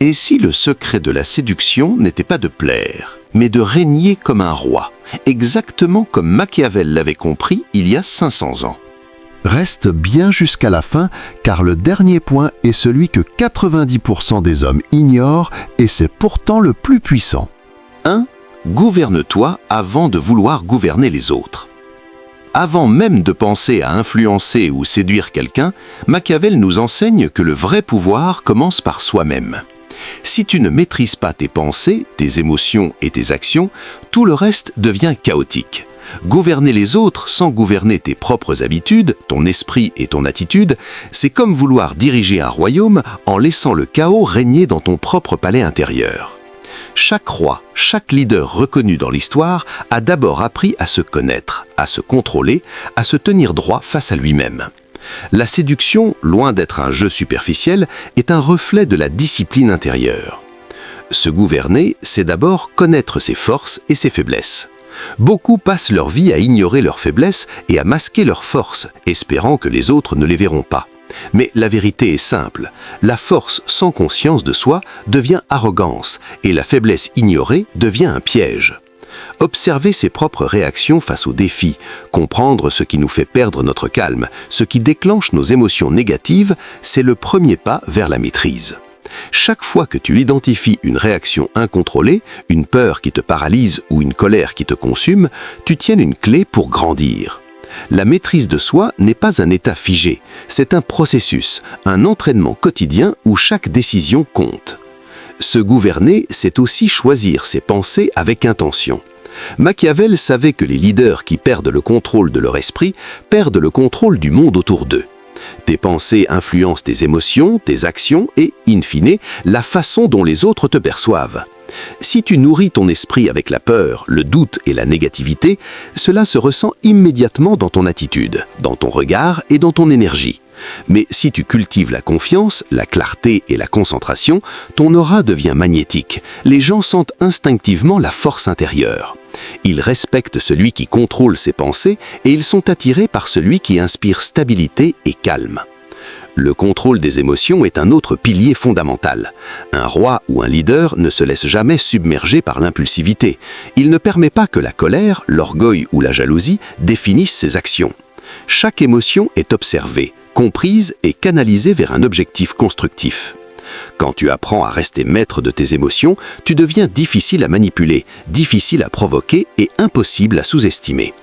Et si le secret de la séduction n'était pas de plaire, mais de régner comme un roi, exactement comme Machiavel l'avait compris il y a 500 ans? Reste bien jusqu'à la fin, car le dernier point est celui que 90% des hommes ignorent et c'est pourtant le plus puissant. 1. Gouverne-toi avant de vouloir gouverner les autres. Avant même de penser à influencer ou séduire quelqu'un, Machiavel nous enseigne que le vrai pouvoir commence par soi-même. Si tu ne maîtrises pas tes pensées, tes émotions et tes actions, tout le reste devient chaotique. Gouverner les autres sans gouverner tes propres habitudes, ton esprit et ton attitude, c'est comme vouloir diriger un royaume en laissant le chaos régner dans ton propre palais intérieur. Chaque roi, chaque leader reconnu dans l'histoire a d'abord appris à se connaître, à se contrôler, à se tenir droit face à lui-même. La séduction, loin d'être un jeu superficiel, est un reflet de la discipline intérieure. Se gouverner, c'est d'abord connaître ses forces et ses faiblesses. Beaucoup passent leur vie à ignorer leurs faiblesses et à masquer leurs forces, espérant que les autres ne les verront pas. Mais la vérité est simple, la force sans conscience de soi devient arrogance et la faiblesse ignorée devient un piège. Observer ses propres réactions face aux défis, comprendre ce qui nous fait perdre notre calme, ce qui déclenche nos émotions négatives, c'est le premier pas vers la maîtrise. Chaque fois que tu identifies une réaction incontrôlée, une peur qui te paralyse ou une colère qui te consume, tu tiens une clé pour grandir. La maîtrise de soi n'est pas un état figé, c'est un processus, un entraînement quotidien où chaque décision compte. Se gouverner, c'est aussi choisir ses pensées avec intention. Machiavel savait que les leaders qui perdent le contrôle de leur esprit perdent le contrôle du monde autour d'eux. Tes pensées influencent tes émotions, tes actions et, in fine, la façon dont les autres te perçoivent. Si tu nourris ton esprit avec la peur, le doute et la négativité, cela se ressent immédiatement dans ton attitude, dans ton regard et dans ton énergie. Mais si tu cultives la confiance, la clarté et la concentration, ton aura devient magnétique. Les gens sentent instinctivement la force intérieure. Ils respectent celui qui contrôle ses pensées et ils sont attirés par celui qui inspire stabilité et calme. Le contrôle des émotions est un autre pilier fondamental. Un roi ou un leader ne se laisse jamais submerger par l'impulsivité. Il ne permet pas que la colère, l'orgueil ou la jalousie définissent ses actions. Chaque émotion est observée, comprise et canalisée vers un objectif constructif. Quand tu apprends à rester maître de tes émotions, tu deviens difficile à manipuler, difficile à provoquer et impossible à sous-estimer.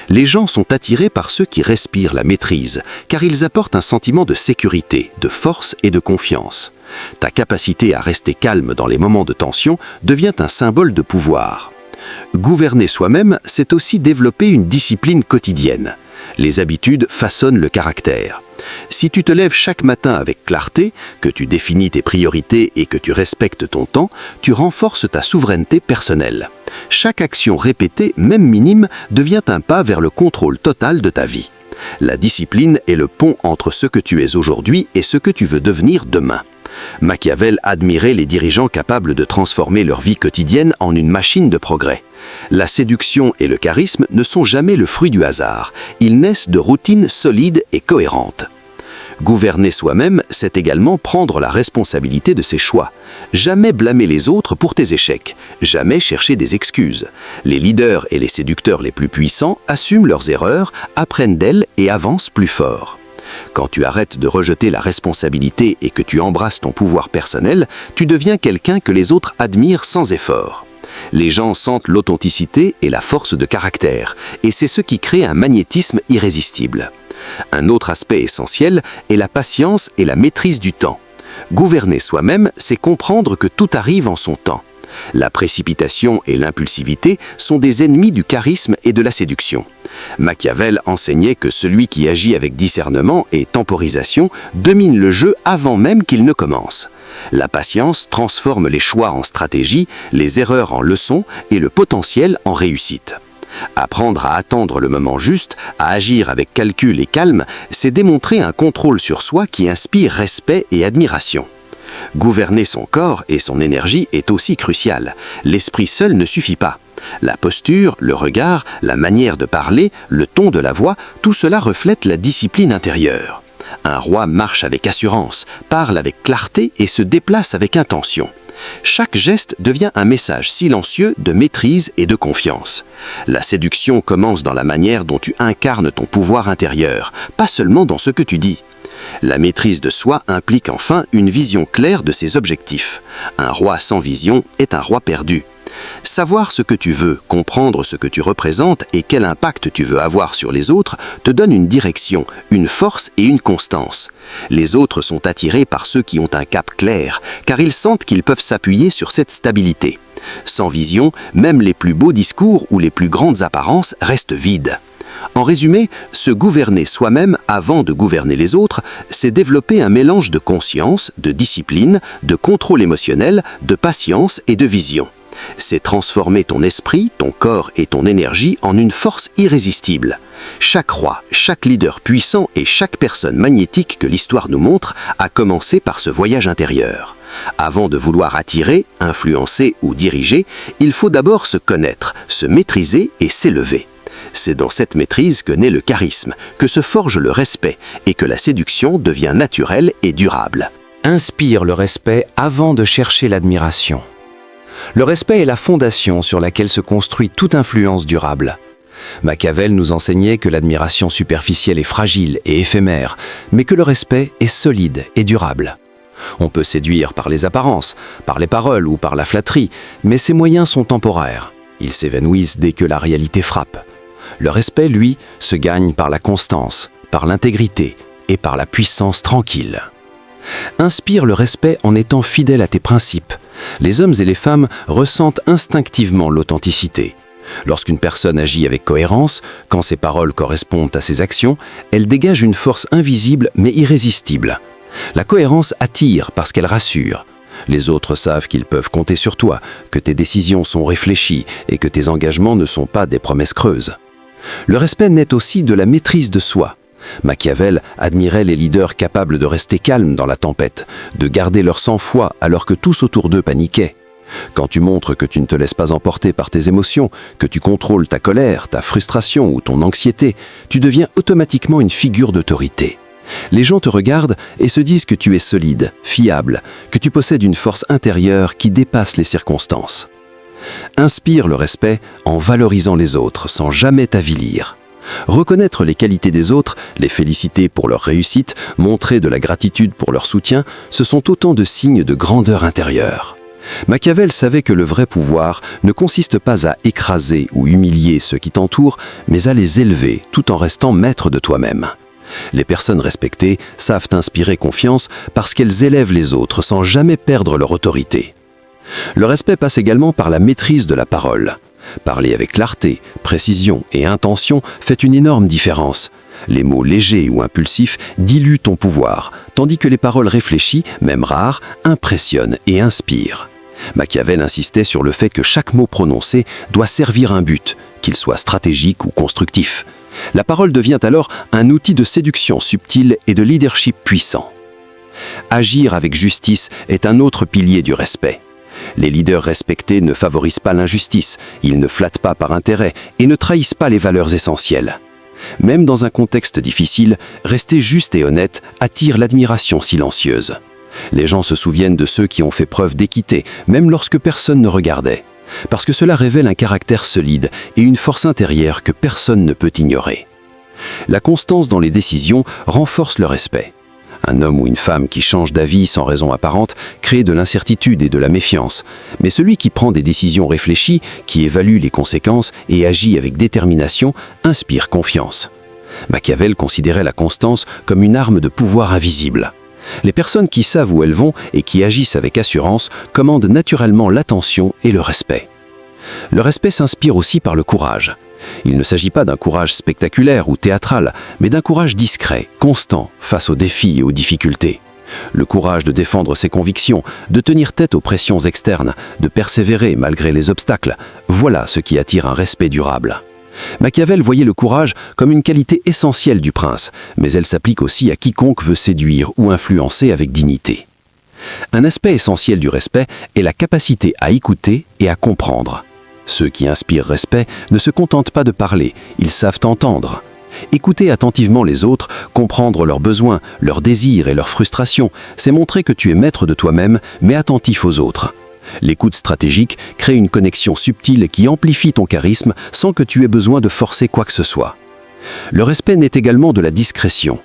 Les gens sont attirés par ceux qui respirent la maîtrise, car ils apportent un sentiment de sécurité, de force et de confiance. Ta capacité à rester calme dans les moments de tension devient un symbole de pouvoir. Gouverner soi-même, c'est aussi développer une discipline quotidienne. Les habitudes façonnent le caractère. Si tu te lèves chaque matin avec clarté, que tu définis tes priorités et que tu respectes ton temps, tu renforces ta souveraineté personnelle. Chaque action répétée, même minime, devient un pas vers le contrôle total de ta vie. La discipline est le pont entre ce que tu es aujourd'hui et ce que tu veux devenir demain. Machiavel admirait les dirigeants capables de transformer leur vie quotidienne en une machine de progrès. La séduction et le charisme ne sont jamais le fruit du hasard. Ils naissent de routines solides et cohérentes. Gouverner soi-même, c'est également prendre la responsabilité de ses choix. Jamais blâmer les autres pour tes échecs. Jamais chercher des excuses. Les leaders et les séducteurs les plus puissants assument leurs erreurs, apprennent d'elles et avancent plus fort. Quand tu arrêtes de rejeter la responsabilité et que tu embrasses ton pouvoir personnel, tu deviens quelqu'un que les autres admirent sans effort. Les gens sentent l'authenticité et la force de caractère, et c'est ce qui crée un magnétisme irrésistible. Un autre aspect essentiel est la patience et la maîtrise du temps. Gouverner soi-même, c'est comprendre que tout arrive en son temps. La précipitation et l'impulsivité sont des ennemis du charisme et de la séduction. Machiavel enseignait que celui qui agit avec discernement et temporisation domine le jeu avant même qu'il ne commence. La patience transforme les choix en stratégie, les erreurs en leçons et le potentiel en réussite. Apprendre à attendre le moment juste, à agir avec calcul et calme, c'est démontrer un contrôle sur soi qui inspire respect et admiration. Gouverner son corps et son énergie est aussi crucial. L'esprit seul ne suffit pas. La posture, le regard, la manière de parler, le ton de la voix, tout cela reflète la discipline intérieure. Un roi marche avec assurance, parle avec clarté et se déplace avec intention. Chaque geste devient un message silencieux de maîtrise et de confiance. La séduction commence dans la manière dont tu incarnes ton pouvoir intérieur, pas seulement dans ce que tu dis. La maîtrise de soi implique enfin une vision claire de ses objectifs. Un roi sans vision est un roi perdu. Savoir ce que tu veux, comprendre ce que tu représentes et quel impact tu veux avoir sur les autres te donne une direction, une force et une constance. Les autres sont attirés par ceux qui ont un cap clair, car ils sentent qu'ils peuvent s'appuyer sur cette stabilité. Sans vision, même les plus beaux discours ou les plus grandes apparences restent vides. En résumé, se gouverner soi-même avant de gouverner les autres, c'est développer un mélange de conscience, de discipline, de contrôle émotionnel, de patience et de vision. C'est transformer ton esprit, ton corps et ton énergie en une force irrésistible. Chaque roi, chaque leader puissant et chaque personne magnétique que l'histoire nous montre a commencé par ce voyage intérieur. Avant de vouloir attirer, influencer ou diriger, il faut d'abord se connaître, se maîtriser et s'élever. C'est dans cette maîtrise que naît le charisme, que se forge le respect et que la séduction devient naturelle et durable. Inspire le respect avant de chercher l'admiration. Le respect est la fondation sur laquelle se construit toute influence durable. Machiavel nous enseignait que l'admiration superficielle est fragile et éphémère, mais que le respect est solide et durable. On peut séduire par les apparences, par les paroles ou par la flatterie, mais ces moyens sont temporaires. Ils s'évanouissent dès que la réalité frappe. Le respect, lui, se gagne par la constance, par l'intégrité et par la puissance tranquille. Inspire le respect en étant fidèle à tes principes. Les hommes et les femmes ressentent instinctivement l'authenticité. Lorsqu'une personne agit avec cohérence, quand ses paroles correspondent à ses actions, elle dégage une force invisible mais irrésistible. La cohérence attire parce qu'elle rassure. Les autres savent qu'ils peuvent compter sur toi, que tes décisions sont réfléchies et que tes engagements ne sont pas des promesses creuses. Le respect naît aussi de la maîtrise de soi. Machiavel admirait les leaders capables de rester calmes dans la tempête, de garder leur sang-froid alors que tous autour d'eux paniquaient. Quand tu montres que tu ne te laisses pas emporter par tes émotions, que tu contrôles ta colère, ta frustration ou ton anxiété, tu deviens automatiquement une figure d'autorité. Les gens te regardent et se disent que tu es solide, fiable, que tu possèdes une force intérieure qui dépasse les circonstances. Inspire le respect en valorisant les autres sans jamais t'avilir. Reconnaître les qualités des autres, les féliciter pour leur réussite, montrer de la gratitude pour leur soutien, ce sont autant de signes de grandeur intérieure. Machiavel savait que le vrai pouvoir ne consiste pas à écraser ou humilier ceux qui t'entourent, mais à les élever tout en restant maître de toi-même. Les personnes respectées savent inspirer confiance parce qu'elles élèvent les autres sans jamais perdre leur autorité. Le respect passe également par la maîtrise de la parole. Parler avec clarté, précision et intention fait une énorme différence. Les mots légers ou impulsifs diluent ton pouvoir, tandis que les paroles réfléchies, même rares, impressionnent et inspirent. Machiavel insistait sur le fait que chaque mot prononcé doit servir un but, qu'il soit stratégique ou constructif. La parole devient alors un outil de séduction subtile et de leadership puissant. Agir avec justice est un autre pilier du respect. Les leaders respectés ne favorisent pas l'injustice, ils ne flattent pas par intérêt et ne trahissent pas les valeurs essentielles. Même dans un contexte difficile, rester juste et honnête attire l'admiration silencieuse. Les gens se souviennent de ceux qui ont fait preuve d'équité, même lorsque personne ne regardait, parce que cela révèle un caractère solide et une force intérieure que personne ne peut ignorer. La constance dans les décisions renforce le respect. Un homme ou une femme qui change d'avis sans raison apparente crée de l'incertitude et de la méfiance. Mais celui qui prend des décisions réfléchies, qui évalue les conséquences et agit avec détermination, inspire confiance. Machiavel considérait la constance comme une arme de pouvoir invisible. Les personnes qui savent où elles vont et qui agissent avec assurance commandent naturellement l'attention et le respect. Le respect s'inspire aussi par le courage. Il ne s'agit pas d'un courage spectaculaire ou théâtral, mais d'un courage discret, constant, face aux défis et aux difficultés. Le courage de défendre ses convictions, de tenir tête aux pressions externes, de persévérer malgré les obstacles, voilà ce qui attire un respect durable. Machiavel voyait le courage comme une qualité essentielle du prince, mais elle s'applique aussi à quiconque veut séduire ou influencer avec dignité. Un aspect essentiel du respect est la capacité à écouter et à comprendre. Ceux qui inspirent respect ne se contentent pas de parler, ils savent entendre. Écouter attentivement les autres, comprendre leurs besoins, leurs désirs et leurs frustrations, c'est montrer que tu es maître de toi-même, mais attentif aux autres. L'écoute stratégique crée une connexion subtile qui amplifie ton charisme sans que tu aies besoin de forcer quoi que ce soit. Le respect naît également de la discrétion.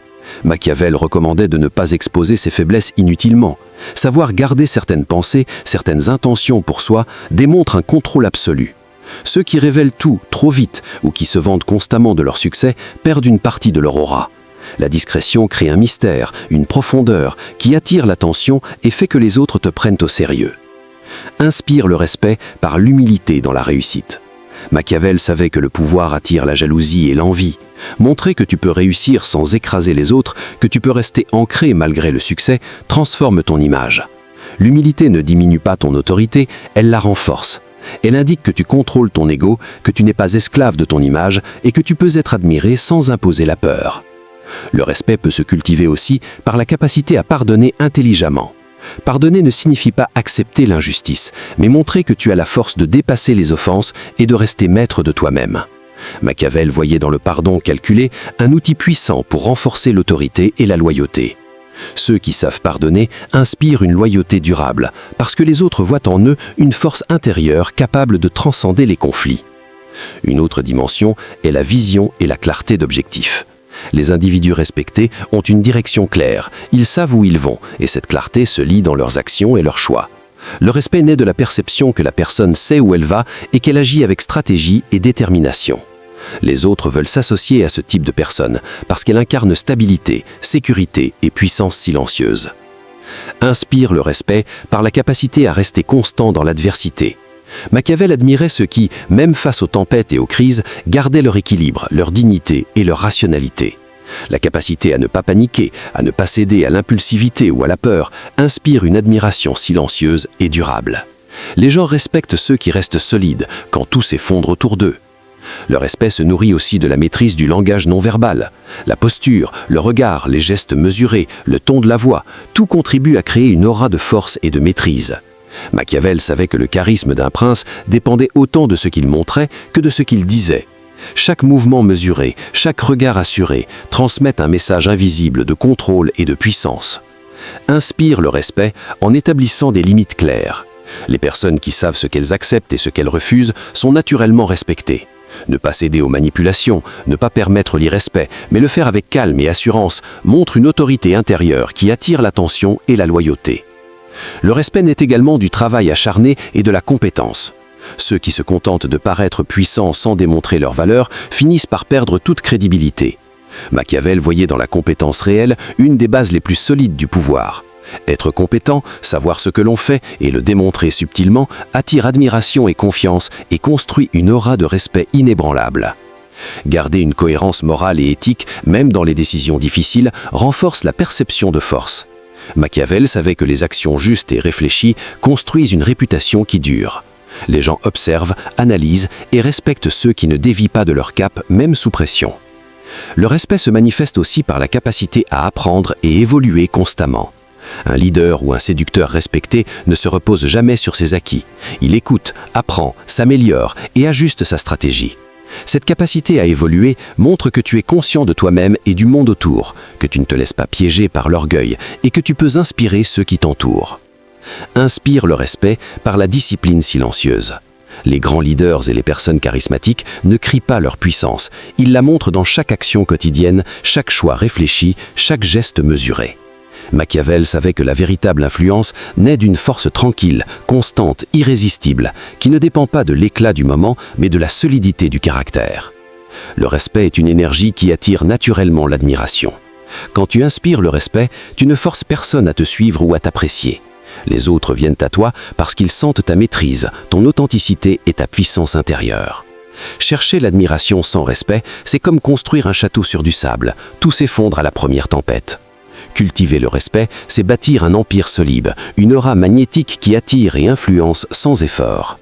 Machiavel recommandait de ne pas exposer ses faiblesses inutilement. Savoir garder certaines pensées, certaines intentions pour soi, démontre un contrôle absolu. Ceux qui révèlent tout trop vite ou qui se vantent constamment de leur succès perdent une partie de leur aura. La discrétion crée un mystère, une profondeur qui attire l'attention et fait que les autres te prennent au sérieux. Inspire le respect par l'humilité dans la réussite. Machiavel savait que le pouvoir attire la jalousie et l'envie. Montrer que tu peux réussir sans écraser les autres, que tu peux rester ancré malgré le succès, transforme ton image. L'humilité ne diminue pas ton autorité, elle la renforce. Elle indique que tu contrôles ton ego, que tu n'es pas esclave de ton image et que tu peux être admiré sans imposer la peur. Le respect peut se cultiver aussi par la capacité à pardonner intelligemment. Pardonner ne signifie pas accepter l'injustice, mais montrer que tu as la force de dépasser les offenses et de rester maître de toi-même. Machiavel voyait dans le pardon calculé un outil puissant pour renforcer l'autorité et la loyauté. Ceux qui savent pardonner inspirent une loyauté durable, parce que les autres voient en eux une force intérieure capable de transcender les conflits. Une autre dimension est la vision et la clarté d'objectifs. Les individus respectés ont une direction claire, ils savent où ils vont, et cette clarté se lit dans leurs actions et leurs choix. Le respect naît de la perception que la personne sait où elle va et qu'elle agit avec stratégie et détermination. Les autres veulent s'associer à ce type de personne parce qu'elle incarne stabilité, sécurité et puissance silencieuse. Inspire le respect par la capacité à rester constant dans l'adversité. Machiavel admirait ceux qui, même face aux tempêtes et aux crises, gardaient leur équilibre, leur dignité et leur rationalité. La capacité à ne pas paniquer, à ne pas céder à l'impulsivité ou à la peur, inspire une admiration silencieuse et durable. Les gens respectent ceux qui restent solides quand tout s'effondre autour d'eux. Le respect se nourrit aussi de la maîtrise du langage non verbal. La posture, le regard, les gestes mesurés, le ton de la voix, tout contribue à créer une aura de force et de maîtrise. Machiavel savait que le charisme d'un prince dépendait autant de ce qu'il montrait que de ce qu'il disait. Chaque mouvement mesuré, chaque regard assuré, transmet un message invisible de contrôle et de puissance. Inspire le respect en établissant des limites claires. Les personnes qui savent ce qu'elles acceptent et ce qu'elles refusent sont naturellement respectées. Ne pas céder aux manipulations, ne pas permettre l'irrespect, mais le faire avec calme et assurance, montre une autorité intérieure qui attire l'attention et la loyauté. Le respect naît également du travail acharné et de la compétence. Ceux qui se contentent de paraître puissants sans démontrer leur valeur finissent par perdre toute crédibilité. Machiavel voyait dans la compétence réelle une des bases les plus solides du pouvoir. Être compétent, savoir ce que l'on fait et le démontrer subtilement attire admiration et confiance et construit une aura de respect inébranlable. Garder une cohérence morale et éthique, même dans les décisions difficiles, renforce la perception de force. Machiavel savait que les actions justes et réfléchies construisent une réputation qui dure. Les gens observent, analysent et respectent ceux qui ne dévient pas de leur cap, même sous pression. Le respect se manifeste aussi par la capacité à apprendre et évoluer constamment. Un leader ou un séducteur respecté ne se repose jamais sur ses acquis. Il écoute, apprend, s'améliore et ajuste sa stratégie. Cette capacité à évoluer montre que tu es conscient de toi-même et du monde autour, que tu ne te laisses pas piéger par l'orgueil et que tu peux inspirer ceux qui t'entourent. Inspire le respect par la discipline silencieuse. Les grands leaders et les personnes charismatiques ne crient pas leur puissance, ils la montrent dans chaque action quotidienne, chaque choix réfléchi, chaque geste mesuré. Machiavel savait que la véritable influence naît d'une force tranquille, constante, irrésistible, qui ne dépend pas de l'éclat du moment, mais de la solidité du caractère. Le respect est une énergie qui attire naturellement l'admiration. Quand tu inspires le respect, tu ne forces personne à te suivre ou à t'apprécier. Les autres viennent à toi parce qu'ils sentent ta maîtrise, ton authenticité et ta puissance intérieure. Chercher l'admiration sans respect, c'est comme construire un château sur du sable, tout s'effondre à la première tempête. Cultiver le respect, c'est bâtir un empire solide, une aura magnétique qui attire et influence sans effort.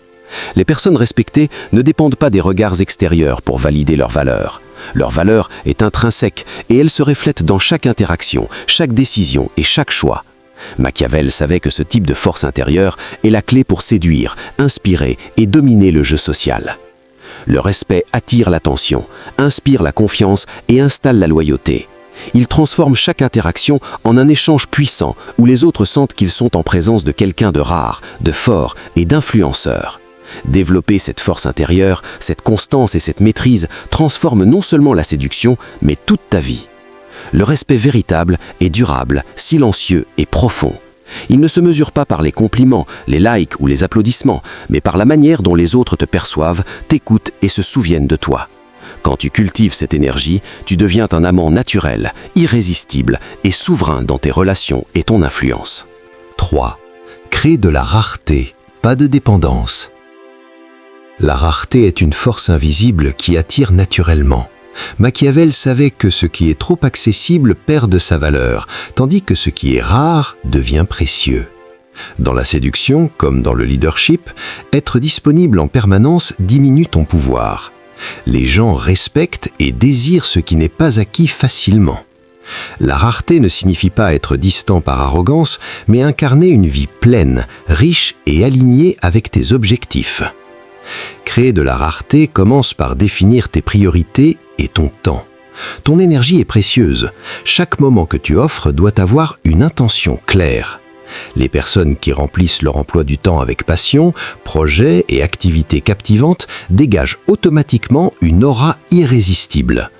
Les personnes respectées ne dépendent pas des regards extérieurs pour valider leur valeur. Leur valeur est intrinsèque et elle se reflète dans chaque interaction, chaque décision et chaque choix. Machiavel savait que ce type de force intérieure est la clé pour séduire, inspirer et dominer le jeu social. Le respect attire l'attention, inspire la confiance et installe la loyauté. Il transforme chaque interaction en un échange puissant où les autres sentent qu'ils sont en présence de quelqu'un de rare, de fort et d'influenceur. Développer cette force intérieure, cette constance et cette maîtrise transforme non seulement la séduction, mais toute ta vie. Le respect véritable est durable, silencieux et profond. Il ne se mesure pas par les compliments, les likes ou les applaudissements, mais par la manière dont les autres te perçoivent, t'écoutent et se souviennent de toi. Quand tu cultives cette énergie, tu deviens un amant naturel, irrésistible et souverain dans tes relations et ton influence. 3. Crée de la rareté, pas de dépendance. La rareté est une force invisible qui attire naturellement. Machiavel savait que ce qui est trop accessible perd de sa valeur, tandis que ce qui est rare devient précieux. Dans la séduction, comme dans le leadership, être disponible en permanence diminue ton pouvoir. Les gens respectent et désirent ce qui n'est pas acquis facilement. La rareté ne signifie pas être distant par arrogance, mais incarner une vie pleine, riche et alignée avec tes objectifs. Créer de la rareté commence par définir tes priorités et ton temps. Ton énergie est précieuse. Chaque moment que tu offres doit avoir une intention claire. Les personnes qui remplissent leur emploi du temps avec passion, projets et activités captivantes dégagent automatiquement une aura irrésistible.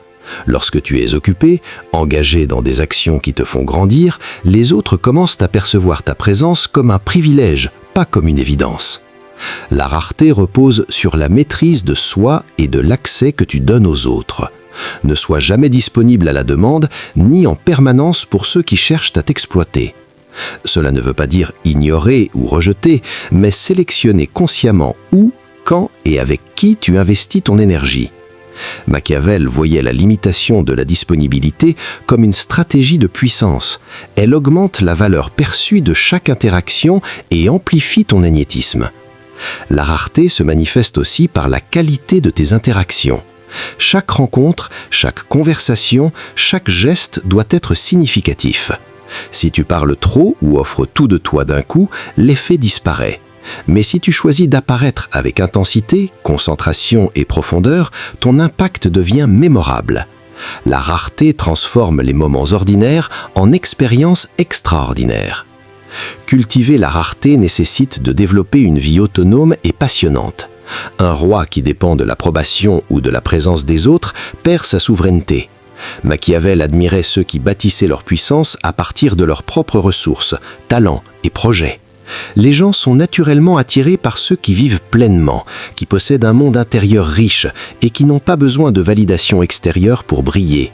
Lorsque tu es occupé, engagé dans des actions qui te font grandir, les autres commencent à percevoir ta présence comme un privilège, pas comme une évidence. La rareté repose sur la maîtrise de soi et de l'accès que tu donnes aux autres. Ne sois jamais disponible à la demande, ni en permanence pour ceux qui cherchent à t'exploiter. Cela ne veut pas dire ignorer ou rejeter, mais sélectionner consciemment où, quand et avec qui tu investis ton énergie. Machiavel voyait la limitation de la disponibilité comme une stratégie de puissance. Elle augmente la valeur perçue de chaque interaction et amplifie ton magnétisme. La rareté se manifeste aussi par la qualité de tes interactions. Chaque rencontre, chaque conversation, chaque geste doit être significatif. Si tu parles trop ou offres tout de toi d'un coup, l'effet disparaît. Mais si tu choisis d'apparaître avec intensité, concentration et profondeur, ton impact devient mémorable. La rareté transforme les moments ordinaires en expériences extraordinaires. Cultiver la rareté nécessite de développer une vie autonome et passionnante. Un roi qui dépend de l'approbation ou de la présence des autres perd sa souveraineté. Machiavel admirait ceux qui bâtissaient leur puissance à partir de leurs propres ressources, talents et projets. Les gens sont naturellement attirés par ceux qui vivent pleinement, qui possèdent un monde intérieur riche et qui n'ont pas besoin de validation extérieure pour briller.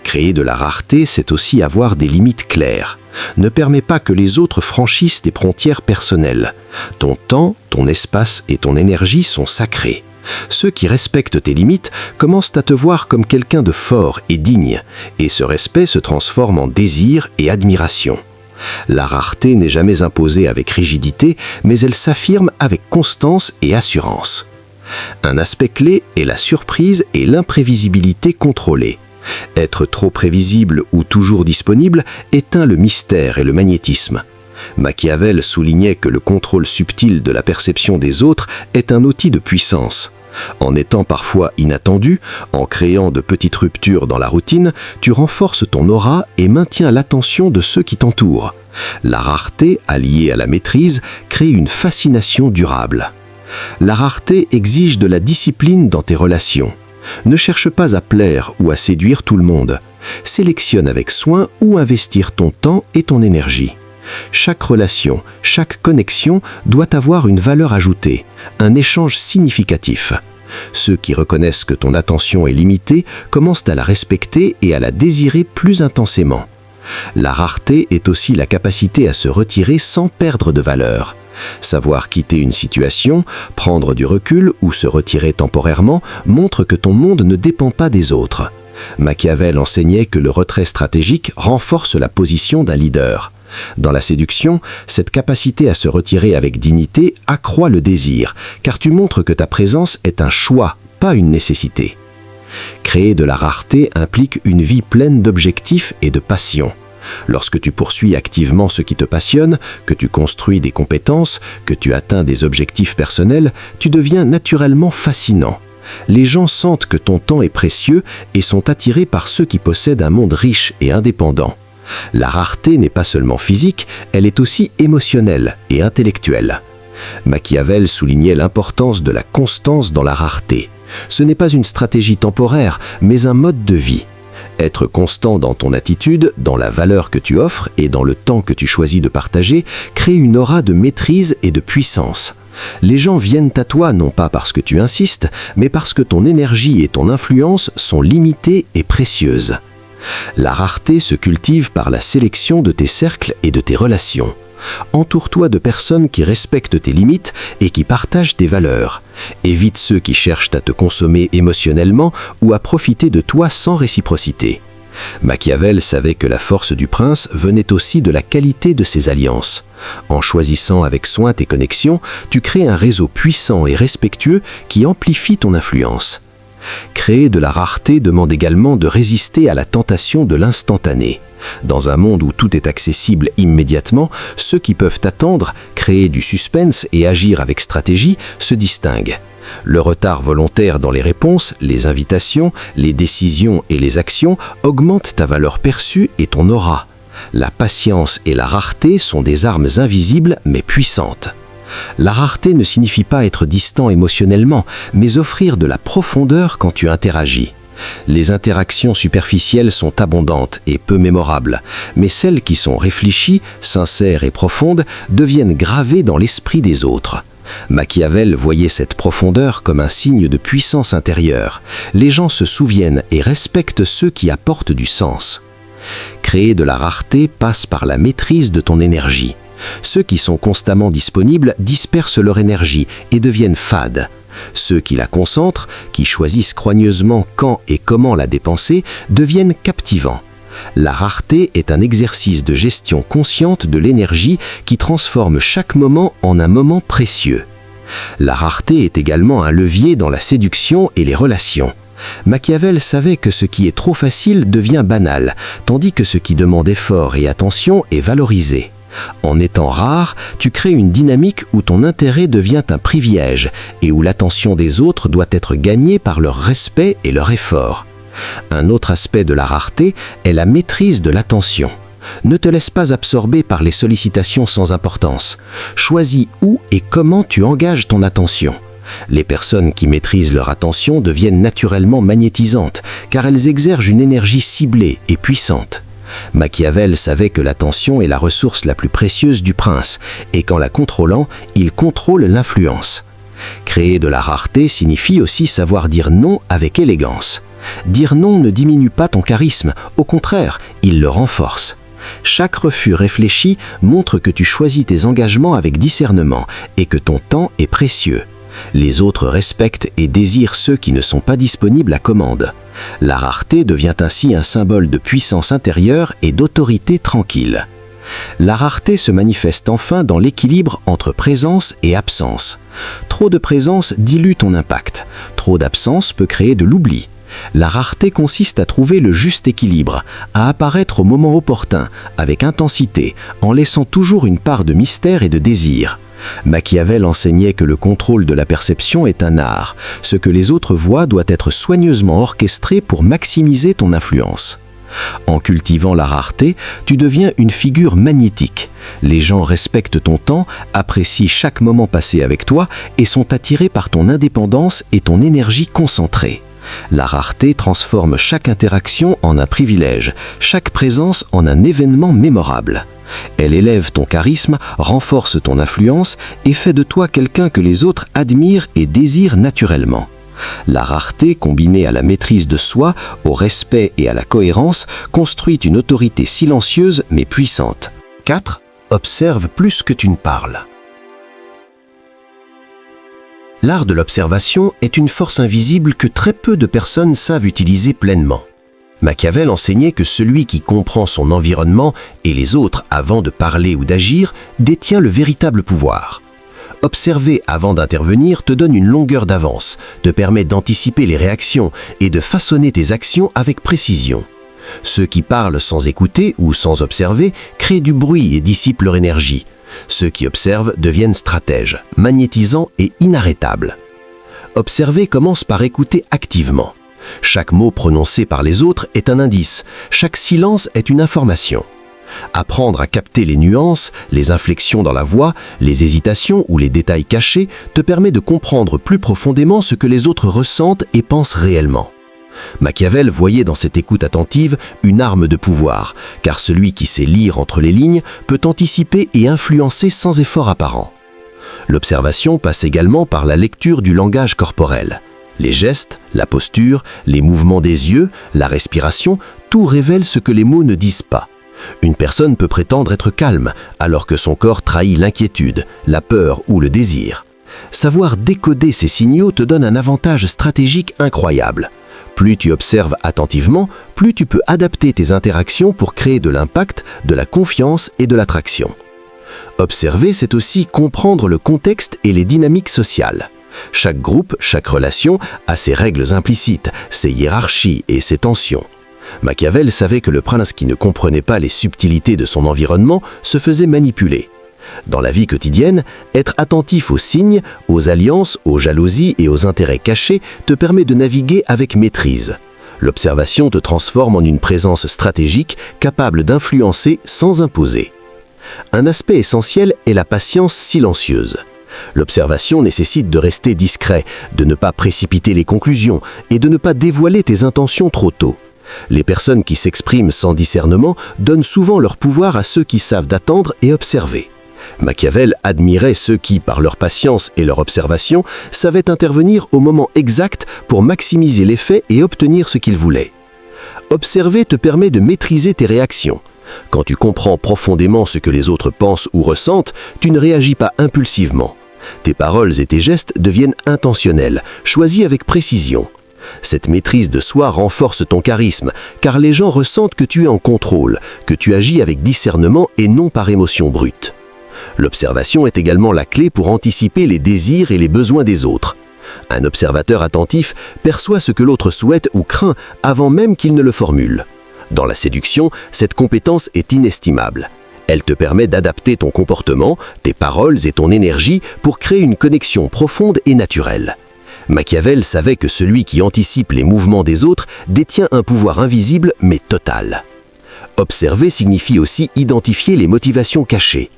Créer de la rareté, c'est aussi avoir des limites claires. Ne permets pas que les autres franchissent tes frontières personnelles. Ton temps, ton espace et ton énergie sont sacrés. Ceux qui respectent tes limites commencent à te voir comme quelqu'un de fort et digne, et ce respect se transforme en désir et admiration. La rareté n'est jamais imposée avec rigidité, mais elle s'affirme avec constance et assurance. Un aspect clé est la surprise et l'imprévisibilité contrôlée. Être trop prévisible ou toujours disponible éteint le mystère et le magnétisme. Machiavel soulignait que le contrôle subtil de la perception des autres est un outil de puissance. En étant parfois inattendu, en créant de petites ruptures dans la routine, tu renforces ton aura et maintiens l'attention de ceux qui t'entourent. La rareté, alliée à la maîtrise, crée une fascination durable. La rareté exige de la discipline dans tes relations. Ne cherche pas à plaire ou à séduire tout le monde. Sélectionne avec soin où investir ton temps et ton énergie. Chaque relation, chaque connexion doit avoir une valeur ajoutée, un échange significatif. Ceux qui reconnaissent que ton attention est limitée commencent à la respecter et à la désirer plus intensément. La rareté est aussi la capacité à se retirer sans perdre de valeur. Savoir quitter une situation, prendre du recul ou se retirer temporairement montre que ton monde ne dépend pas des autres. Machiavel enseignait que le retrait stratégique renforce la position d'un leader. Dans la séduction, cette capacité à se retirer avec dignité accroît le désir, car tu montres que ta présence est un choix, pas une nécessité. Créer de la rareté implique une vie pleine d'objectifs et de passion. Lorsque tu poursuis activement ce qui te passionne, que tu construis des compétences, que tu atteins des objectifs personnels, tu deviens naturellement fascinant. Les gens sentent que ton temps est précieux et sont attirés par ceux qui possèdent un monde riche et indépendant. La rareté n'est pas seulement physique, elle est aussi émotionnelle et intellectuelle. Machiavel soulignait l'importance de la constance dans la rareté. Ce n'est pas une stratégie temporaire, mais un mode de vie. Être constant dans ton attitude, dans la valeur que tu offres et dans le temps que tu choisis de partager, crée une aura de maîtrise et de puissance. Les gens viennent à toi non pas parce que tu insistes, mais parce que ton énergie et ton influence sont limitées et précieuses. La rareté se cultive par la sélection de tes cercles et de tes relations. Entoure-toi de personnes qui respectent tes limites et qui partagent tes valeurs. Évite ceux qui cherchent à te consommer émotionnellement ou à profiter de toi sans réciprocité. Machiavel savait que la force du prince venait aussi de la qualité de ses alliances. En choisissant avec soin tes connexions, tu crées un réseau puissant et respectueux qui amplifie ton influence. Créer de la rareté demande également de résister à la tentation de l'instantané. Dans un monde où tout est accessible immédiatement, ceux qui peuvent attendre, créer du suspense et agir avec stratégie se distinguent. Le retard volontaire dans les réponses, les invitations, les décisions et les actions augmentent ta valeur perçue et ton aura. La patience et la rareté sont des armes invisibles mais puissantes. La rareté ne signifie pas être distant émotionnellement, mais offrir de la profondeur quand tu interagis. Les interactions superficielles sont abondantes et peu mémorables, mais celles qui sont réfléchies, sincères et profondes deviennent gravées dans l'esprit des autres. Machiavel voyait cette profondeur comme un signe de puissance intérieure. Les gens se souviennent et respectent ceux qui apportent du sens. Créer de la rareté passe par la maîtrise de ton énergie. Ceux qui sont constamment disponibles dispersent leur énergie et deviennent fades. Ceux qui la concentrent, qui choisissent croigneusement quand et comment la dépenser, deviennent captivants. La rareté est un exercice de gestion consciente de l'énergie qui transforme chaque moment en un moment précieux. La rareté est également un levier dans la séduction et les relations. Machiavel savait que ce qui est trop facile devient banal, tandis que ce qui demande effort et attention est valorisé. En étant rare, tu crées une dynamique où ton intérêt devient un privilège et où l'attention des autres doit être gagnée par leur respect et leur effort. Un autre aspect de la rareté est la maîtrise de l'attention. Ne te laisse pas absorber par les sollicitations sans importance. Choisis où et comment tu engages ton attention. Les personnes qui maîtrisent leur attention deviennent naturellement magnétisantes, car elles exercent une énergie ciblée et puissante. Machiavel savait que l'attention est la ressource la plus précieuse du prince, et qu'en la contrôlant, il contrôle l'influence. Créer de la rareté signifie aussi savoir dire non avec élégance. Dire non ne diminue pas ton charisme, au contraire, il le renforce. Chaque refus réfléchi montre que tu choisis tes engagements avec discernement et que ton temps est précieux. Les autres respectent et désirent ceux qui ne sont pas disponibles à commande. La rareté devient ainsi un symbole de puissance intérieure et d'autorité tranquille. La rareté se manifeste enfin dans l'équilibre entre présence et absence. Trop de présence dilue ton impact. Trop d'absence peut créer de l'oubli. La rareté consiste à trouver le juste équilibre, à apparaître au moment opportun, avec intensité, en laissant toujours une part de mystère et de désir. Machiavel enseignait que le contrôle de la perception est un art. Ce que les autres voient doit être soigneusement orchestré pour maximiser ton influence. En cultivant la rareté, tu deviens une figure magnétique. Les gens respectent ton temps, apprécient chaque moment passé avec toi et sont attirés par ton indépendance et ton énergie concentrée. La rareté transforme chaque interaction en un privilège, chaque présence en un événement mémorable. Elle élève ton charisme, renforce ton influence et fait de toi quelqu'un que les autres admirent et désirent naturellement. La rareté, combinée à la maîtrise de soi, au respect et à la cohérence, construit une autorité silencieuse mais puissante. 4. Observe plus que tu ne parles. L'art de l'observation est une force invisible que très peu de personnes savent utiliser pleinement. Machiavel enseignait que celui qui comprend son environnement et les autres avant de parler ou d'agir détient le véritable pouvoir. Observer avant d'intervenir te donne une longueur d'avance, te permet d'anticiper les réactions et de façonner tes actions avec précision. Ceux qui parlent sans écouter ou sans observer créent du bruit et dissipent leur énergie. Ceux qui observent deviennent stratèges, magnétisants et inarrêtables. Observer commence par écouter activement. Chaque mot prononcé par les autres est un indice, chaque silence est une information. Apprendre à capter les nuances, les inflexions dans la voix, les hésitations ou les détails cachés te permet de comprendre plus profondément ce que les autres ressentent et pensent réellement. Machiavel voyait dans cette écoute attentive une arme de pouvoir, car celui qui sait lire entre les lignes peut anticiper et influencer sans effort apparent. L'observation passe également par la lecture du langage corporel. Les gestes, la posture, les mouvements des yeux, la respiration, tout révèle ce que les mots ne disent pas. Une personne peut prétendre être calme, alors que son corps trahit l'inquiétude, la peur ou le désir. Savoir décoder ces signaux te donne un avantage stratégique incroyable. Plus tu observes attentivement, plus tu peux adapter tes interactions pour créer de l'impact, de la confiance et de l'attraction. Observer, c'est aussi comprendre le contexte et les dynamiques sociales. Chaque groupe, chaque relation a ses règles implicites, ses hiérarchies et ses tensions. Machiavel savait que le prince qui ne comprenait pas les subtilités de son environnement se faisait manipuler. Dans la vie quotidienne, être attentif aux signes, aux alliances, aux jalousies et aux intérêts cachés te permet de naviguer avec maîtrise. L'observation te transforme en une présence stratégique capable d'influencer sans imposer. Un aspect essentiel est la patience silencieuse. L'observation nécessite de rester discret, de ne pas précipiter les conclusions et de ne pas dévoiler tes intentions trop tôt. Les personnes qui s'expriment sans discernement donnent souvent leur pouvoir à ceux qui savent attendre et observer. Machiavel admirait ceux qui, par leur patience et leur observation, savaient intervenir au moment exact pour maximiser l'effet et obtenir ce qu'ils voulaient. Observer te permet de maîtriser tes réactions. Quand tu comprends profondément ce que les autres pensent ou ressentent, tu ne réagis pas impulsivement. Tes paroles et tes gestes deviennent intentionnels, choisis avec précision. Cette maîtrise de soi renforce ton charisme, car les gens ressentent que tu es en contrôle, que tu agis avec discernement et non par émotion brute. L'observation est également la clé pour anticiper les désirs et les besoins des autres. Un observateur attentif perçoit ce que l'autre souhaite ou craint avant même qu'il ne le formule. Dans la séduction, cette compétence est inestimable. Elle te permet d'adapter ton comportement, tes paroles et ton énergie pour créer une connexion profonde et naturelle. Machiavel savait que celui qui anticipe les mouvements des autres détient un pouvoir invisible mais total. Observer signifie aussi identifier les motivations cachées.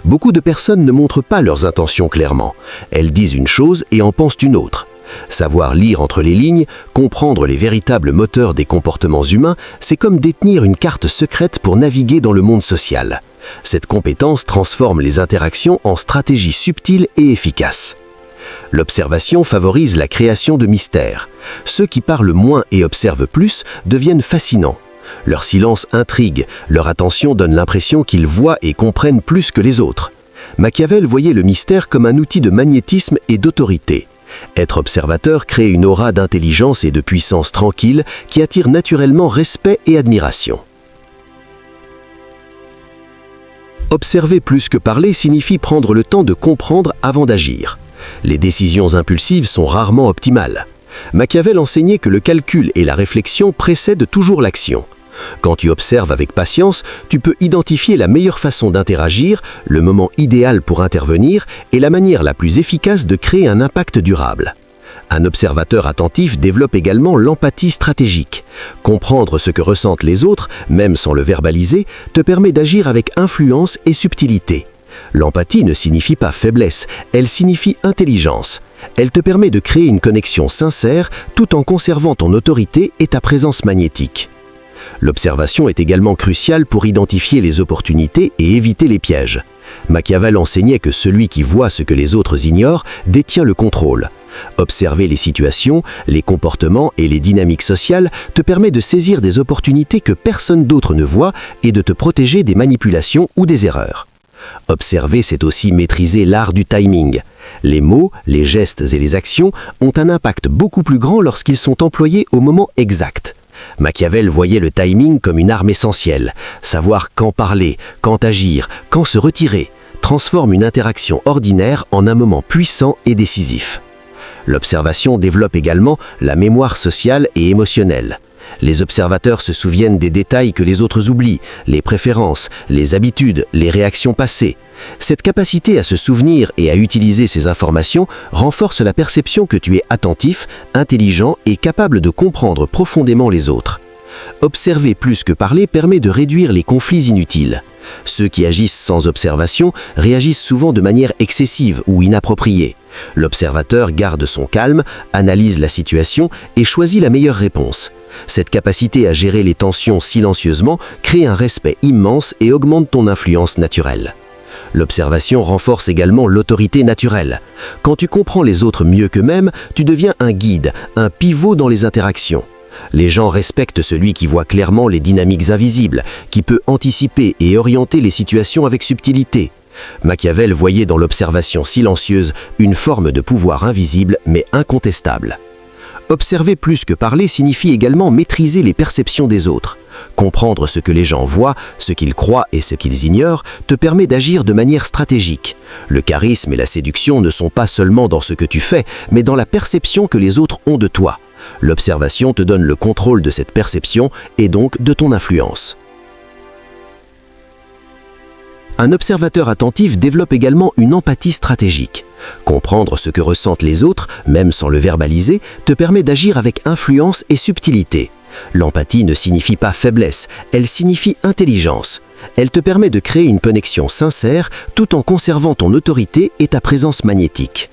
Beaucoup de personnes ne montrent pas leurs intentions clairement. Elles disent une chose et en pensent une autre. Savoir lire entre les lignes, comprendre les véritables moteurs des comportements humains, c'est comme détenir une carte secrète pour naviguer dans le monde social. Cette compétence transforme les interactions en stratégies subtiles et efficaces. L'observation favorise la création de mystères. Ceux qui parlent moins et observent plus deviennent fascinants. Leur silence intrigue, leur attention donne l'impression qu'ils voient et comprennent plus que les autres. Machiavel voyait le mystère comme un outil de magnétisme et d'autorité. Être observateur crée une aura d'intelligence et de puissance tranquille qui attire naturellement respect et admiration. Observer plus que parler signifie prendre le temps de comprendre avant d'agir. Les décisions impulsives sont rarement optimales. Machiavel enseignait que le calcul et la réflexion précèdent toujours l'action. Quand tu observes avec patience, tu peux identifier la meilleure façon d'interagir, le moment idéal pour intervenir et la manière la plus efficace de créer un impact durable. Un observateur attentif développe également l'empathie stratégique. Comprendre ce que ressentent les autres, même sans le verbaliser, te permet d'agir avec influence et subtilité. L'empathie ne signifie pas faiblesse, elle signifie intelligence. Elle te permet de créer une connexion sincère tout en conservant ton autorité et ta présence magnétique. L'observation est également cruciale pour identifier les opportunités et éviter les pièges. Machiavel enseignait que celui qui voit ce que les autres ignorent détient le contrôle. Observer les situations, les comportements et les dynamiques sociales te permet de saisir des opportunités que personne d'autre ne voit et de te protéger des manipulations ou des erreurs. Observer, c'est aussi maîtriser l'art du timing. Les mots, les gestes et les actions ont un impact beaucoup plus grand lorsqu'ils sont employés au moment exact. Machiavel voyait le timing comme une arme essentielle. Savoir quand parler, quand agir, quand se retirer, transforme une interaction ordinaire en un moment puissant et décisif. L'observation développe également la mémoire sociale et émotionnelle. Les observateurs se souviennent des détails que les autres oublient, les préférences, les habitudes, les réactions passées. Cette capacité à se souvenir et à utiliser ces informations renforce la perception que tu es attentif, intelligent et capable de comprendre profondément les autres. Observer plus que parler permet de réduire les conflits inutiles. Ceux qui agissent sans observation réagissent souvent de manière excessive ou inappropriée. L'observateur garde son calme, analyse la situation et choisit la meilleure réponse. Cette capacité à gérer les tensions silencieusement crée un respect immense et augmente ton influence naturelle. L'observation renforce également l'autorité naturelle. Quand tu comprends les autres mieux qu'eux-mêmes, tu deviens un guide, un pivot dans les interactions. Les gens respectent celui qui voit clairement les dynamiques invisibles, qui peut anticiper et orienter les situations avec subtilité. Machiavel voyait dans l'observation silencieuse une forme de pouvoir invisible mais incontestable. Observer plus que parler signifie également maîtriser les perceptions des autres. Comprendre ce que les gens voient, ce qu'ils croient et ce qu'ils ignorent te permet d'agir de manière stratégique. Le charisme et la séduction ne sont pas seulement dans ce que tu fais, mais dans la perception que les autres ont de toi. L'observation te donne le contrôle de cette perception et donc de ton influence. Un observateur attentif développe également une empathie stratégique. Comprendre ce que ressentent les autres, même sans le verbaliser, te permet d'agir avec influence et subtilité. L'empathie ne signifie pas faiblesse, elle signifie intelligence. Elle te permet de créer une connexion sincère tout en conservant ton autorité et ta présence magnétique.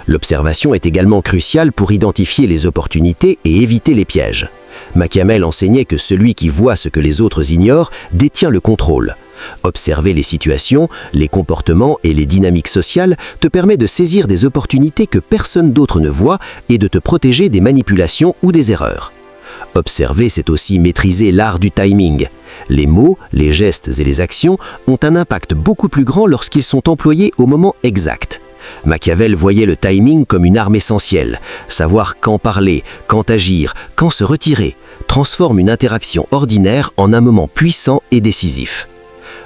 L'observation est également cruciale pour identifier les opportunités et éviter les pièges. Machiavel enseignait que celui qui voit ce que les autres ignorent détient le contrôle. Observer les situations, les comportements et les dynamiques sociales te permet de saisir des opportunités que personne d'autre ne voit et de te protéger des manipulations ou des erreurs. Observer, c'est aussi maîtriser l'art du timing. Les mots, les gestes et les actions ont un impact beaucoup plus grand lorsqu'ils sont employés au moment exact. Machiavel voyait le timing comme une arme essentielle. Savoir quand parler, quand agir, quand se retirer, transforme une interaction ordinaire en un moment puissant et décisif.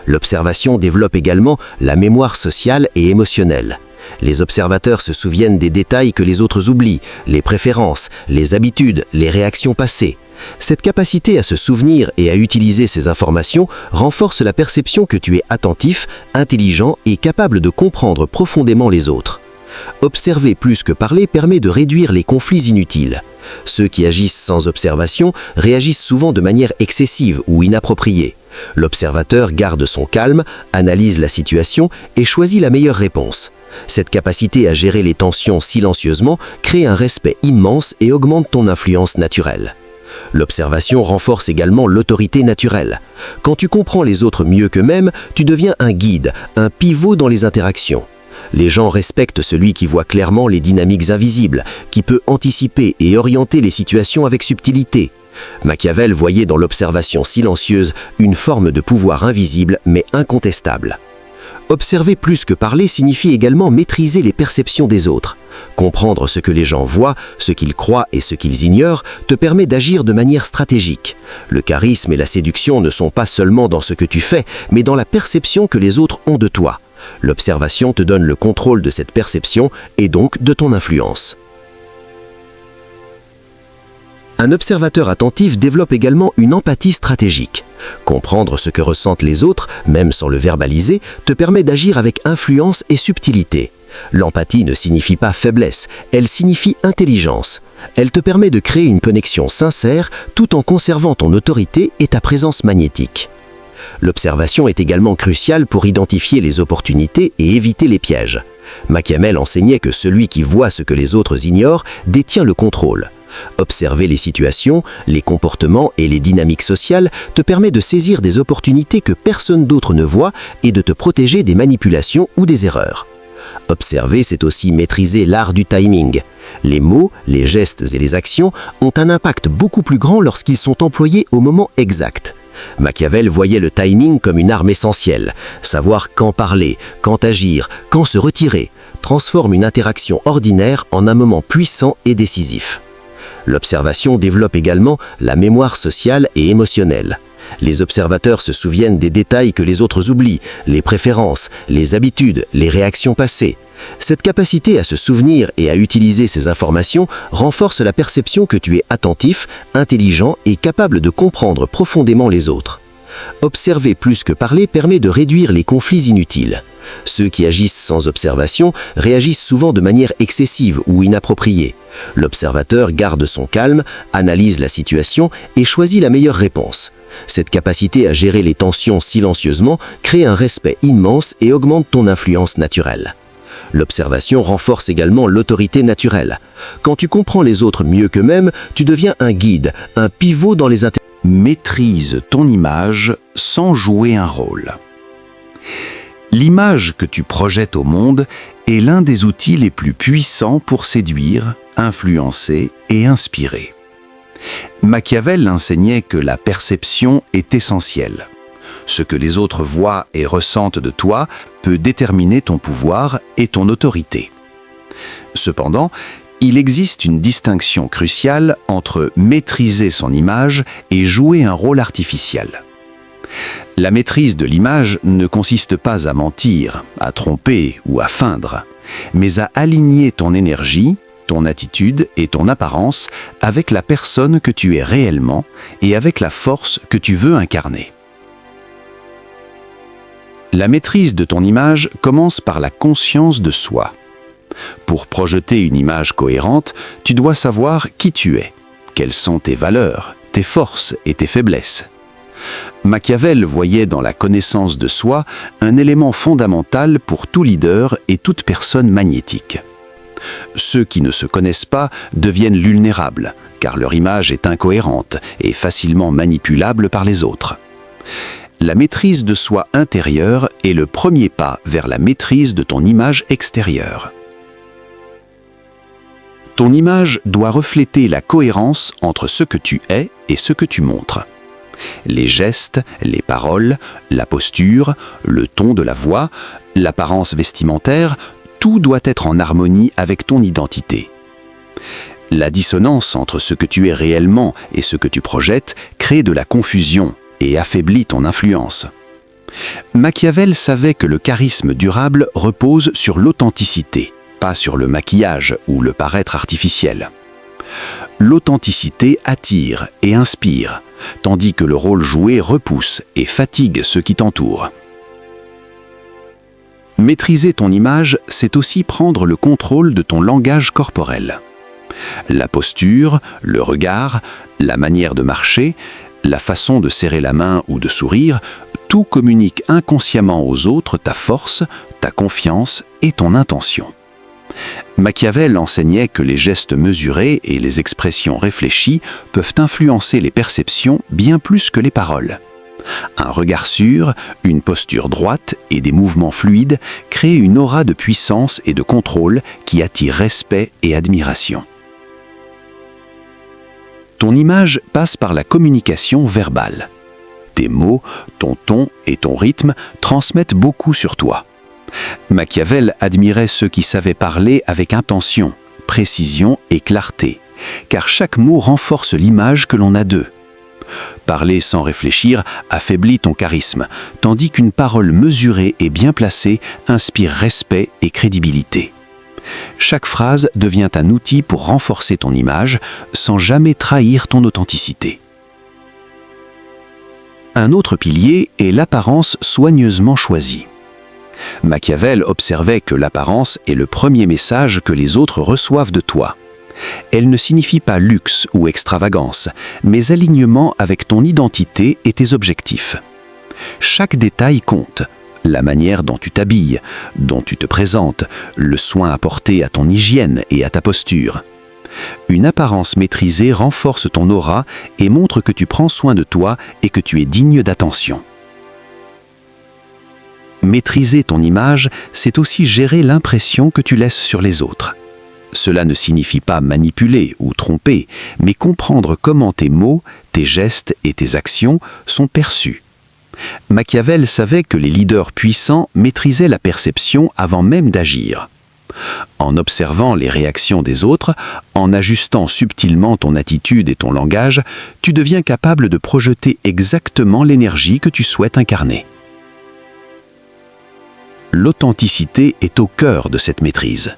L'observation développe également la mémoire sociale et émotionnelle. Les observateurs se souviennent des détails que les autres oublient, les préférences, les habitudes, les réactions passées. Cette capacité à se souvenir et à utiliser ces informations renforce la perception que tu es attentif, intelligent et capable de comprendre profondément les autres. Observer plus que parler permet de réduire les conflits inutiles. Ceux qui agissent sans observation réagissent souvent de manière excessive ou inappropriée. L'observateur garde son calme, analyse la situation et choisit la meilleure réponse. Cette capacité à gérer les tensions silencieusement crée un respect immense et augmente ton influence naturelle. L'observation renforce également l'autorité naturelle. Quand tu comprends les autres mieux qu'eux-mêmes, tu deviens un guide, un pivot dans les interactions. Les gens respectent celui qui voit clairement les dynamiques invisibles, qui peut anticiper et orienter les situations avec subtilité. Machiavel voyait dans l'observation silencieuse une forme de pouvoir invisible mais incontestable. Observer plus que parler signifie également maîtriser les perceptions des autres. Comprendre ce que les gens voient, ce qu'ils croient et ce qu'ils ignorent te permet d'agir de manière stratégique. Le charisme et la séduction ne sont pas seulement dans ce que tu fais, mais dans la perception que les autres ont de toi. L'observation te donne le contrôle de cette perception et donc de ton influence. Un observateur attentif développe également une empathie stratégique. Comprendre ce que ressentent les autres, même sans le verbaliser, te permet d'agir avec influence et subtilité. L'empathie ne signifie pas faiblesse, elle signifie intelligence. Elle te permet de créer une connexion sincère tout en conservant ton autorité et ta présence magnétique. L'observation est également cruciale pour identifier les opportunités et éviter les pièges. Machiavel enseignait que celui qui voit ce que les autres ignorent détient le contrôle. Observer les situations, les comportements et les dynamiques sociales te permet de saisir des opportunités que personne d'autre ne voit et de te protéger des manipulations ou des erreurs. Observer, c'est aussi maîtriser l'art du timing. Les mots, les gestes et les actions ont un impact beaucoup plus grand lorsqu'ils sont employés au moment exact. Machiavel voyait le timing comme une arme essentielle. Savoir quand parler, quand agir, quand se retirer, transforme une interaction ordinaire en un moment puissant et décisif. L'observation développe également la mémoire sociale et émotionnelle. Les observateurs se souviennent des détails que les autres oublient, les préférences, les habitudes, les réactions passées. Cette capacité à se souvenir et à utiliser ces informations renforce la perception que tu es attentif, intelligent et capable de comprendre profondément les autres. Observer plus que parler permet de réduire les conflits inutiles. Ceux qui agissent sans observation réagissent souvent de manière excessive ou inappropriée. L'observateur garde son calme, analyse la situation et choisit la meilleure réponse. Cette capacité à gérer les tensions silencieusement crée un respect immense et augmente ton influence naturelle. L'observation renforce également l'autorité naturelle. Quand tu comprends les autres mieux qu'eux-mêmes, tu deviens un guide, un pivot dans les interactions. Maîtrise ton image sans jouer un rôle. L'image que tu projettes au monde est l'un des outils les plus puissants pour séduire, influencer et inspirer. Machiavel enseignait que la perception est essentielle. Ce que les autres voient et ressentent de toi peut déterminer ton pouvoir et ton autorité. Cependant, il existe une distinction cruciale entre maîtriser son image et jouer un rôle artificiel. La maîtrise de l'image ne consiste pas à mentir, à tromper ou à feindre, mais à aligner ton énergie, ton attitude et ton apparence avec la personne que tu es réellement et avec la force que tu veux incarner. La maîtrise de ton image commence par la conscience de soi. Pour projeter une image cohérente, tu dois savoir qui tu es, quelles sont tes valeurs, tes forces et tes faiblesses. Machiavel voyait dans la connaissance de soi un élément fondamental pour tout leader et toute personne magnétique. Ceux qui ne se connaissent pas deviennent vulnérables, car leur image est incohérente et facilement manipulable par les autres. La maîtrise de soi intérieure est le premier pas vers la maîtrise de ton image extérieure. Ton image doit refléter la cohérence entre ce que tu es et ce que tu montres. Les gestes, les paroles, la posture, le ton de la voix, l'apparence vestimentaire, tout doit être en harmonie avec ton identité. La dissonance entre ce que tu es réellement et ce que tu projettes crée de la confusion et affaiblit ton influence. Machiavel savait que le charisme durable repose sur l'authenticité, pas sur le maquillage ou le paraître artificiel. L'authenticité attire et inspire, tandis que le rôle joué repousse et fatigue ceux qui t'entourent. Maîtriser ton image, c'est aussi prendre le contrôle de ton langage corporel. La posture, le regard, la manière de marcher, la façon de serrer la main ou de sourire, tout communique inconsciemment aux autres ta force, ta confiance et ton intention. Machiavel enseignait que les gestes mesurés et les expressions réfléchies peuvent influencer les perceptions bien plus que les paroles. Un regard sûr, une posture droite et des mouvements fluides créent une aura de puissance et de contrôle qui attire respect et admiration. Ton image passe par la communication verbale. Tes mots, ton ton et ton rythme transmettent beaucoup sur toi. Machiavel admirait ceux qui savaient parler avec intention, précision et clarté, car chaque mot renforce l'image que l'on a d'eux. Parler sans réfléchir affaiblit ton charisme, tandis qu'une parole mesurée et bien placée inspire respect et crédibilité. Chaque phrase devient un outil pour renforcer ton image sans jamais trahir ton authenticité. Un autre pilier est l'apparence soigneusement choisie. Machiavel observait que l'apparence est le premier message que les autres reçoivent de toi. Elle ne signifie pas luxe ou extravagance, mais alignement avec ton identité et tes objectifs. Chaque détail compte. La manière dont tu t'habilles, dont tu te présentes, le soin apporté à ton hygiène et à ta posture. Une apparence maîtrisée renforce ton aura et montre que tu prends soin de toi et que tu es digne d'attention. Maîtriser ton image, c'est aussi gérer l'impression que tu laisses sur les autres. Cela ne signifie pas manipuler ou tromper, mais comprendre comment tes mots, tes gestes et tes actions sont perçus. Machiavel savait que les leaders puissants maîtrisaient la perception avant même d'agir. En observant les réactions des autres, en ajustant subtilement ton attitude et ton langage, tu deviens capable de projeter exactement l'énergie que tu souhaites incarner. l'authenticité est au cœur de cette maîtrise.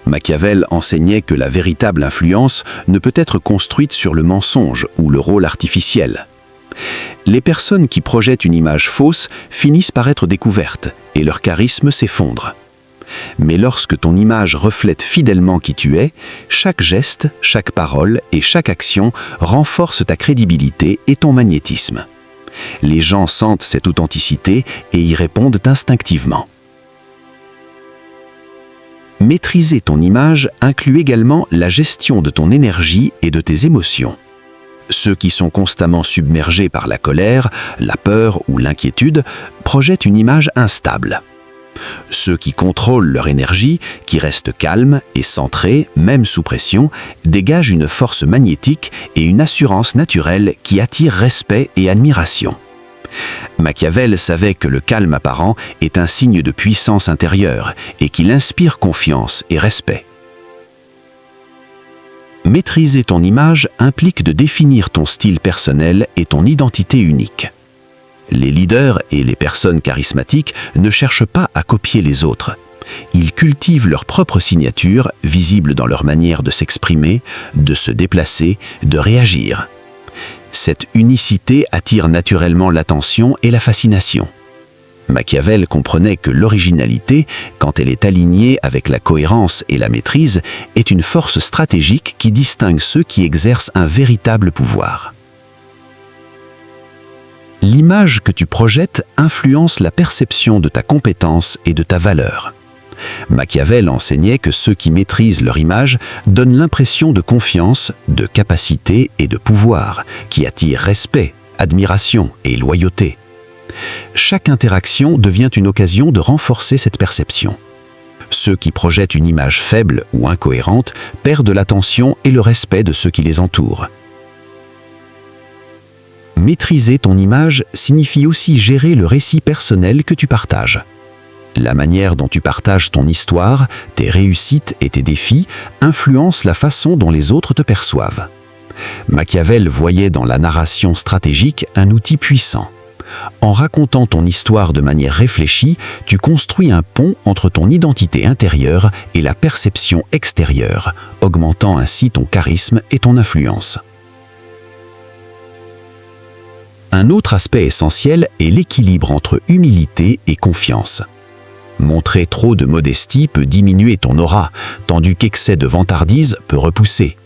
Machiavel enseignait que la véritable influence ne peut être construite sur le mensonge ou le rôle artificiel. Les personnes qui projettent une image fausse finissent par être découvertes et leur charisme s'effondre. Mais lorsque ton image reflète fidèlement qui tu es, chaque geste, chaque parole et chaque action renforce ta crédibilité et ton magnétisme. Les gens sentent cette authenticité et y répondent instinctivement. Maîtriser ton image inclut également la gestion de ton énergie et de tes émotions. Ceux qui sont constamment submergés par la colère, la peur ou l'inquiétude projettent une image instable. Ceux qui contrôlent leur énergie, qui restent calmes et centrés, même sous pression, dégagent une force magnétique et une assurance naturelle qui attire respect et admiration. Machiavel savait que le calme apparent est un signe de puissance intérieure et qu'il inspire confiance et respect. Maîtriser ton image implique de définir ton style personnel et ton identité unique. Les leaders et les personnes charismatiques ne cherchent pas à copier les autres. Ils cultivent leur propre signature, visible dans leur manière de s'exprimer, de se déplacer, de réagir. Cette unicité attire naturellement l'attention et la fascination. Machiavel comprenait que l'originalité, quand elle est alignée avec la cohérence et la maîtrise, est une force stratégique qui distingue ceux qui exercent un véritable pouvoir. L'image que tu projettes influence la perception de ta compétence et de ta valeur. Machiavel enseignait que ceux qui maîtrisent leur image donnent l'impression de confiance, de capacité et de pouvoir, qui attirent respect, admiration et loyauté. Chaque interaction devient une occasion de renforcer cette perception. Ceux qui projettent une image faible ou incohérente perdent l'attention et le respect de ceux qui les entourent. Maîtriser ton image signifie aussi gérer le récit personnel que tu partages. La manière dont tu partages ton histoire, tes réussites et tes défis influence la façon dont les autres te perçoivent. Machiavel voyait dans la narration stratégique un outil puissant. En racontant ton histoire de manière réfléchie, tu construis un pont entre ton identité intérieure et la perception extérieure, augmentant ainsi ton charisme et ton influence. Un autre aspect essentiel est l'équilibre entre humilité et confiance. Montrer trop de modestie peut diminuer ton aura, tandis qu'excès de vantardise peut repousser.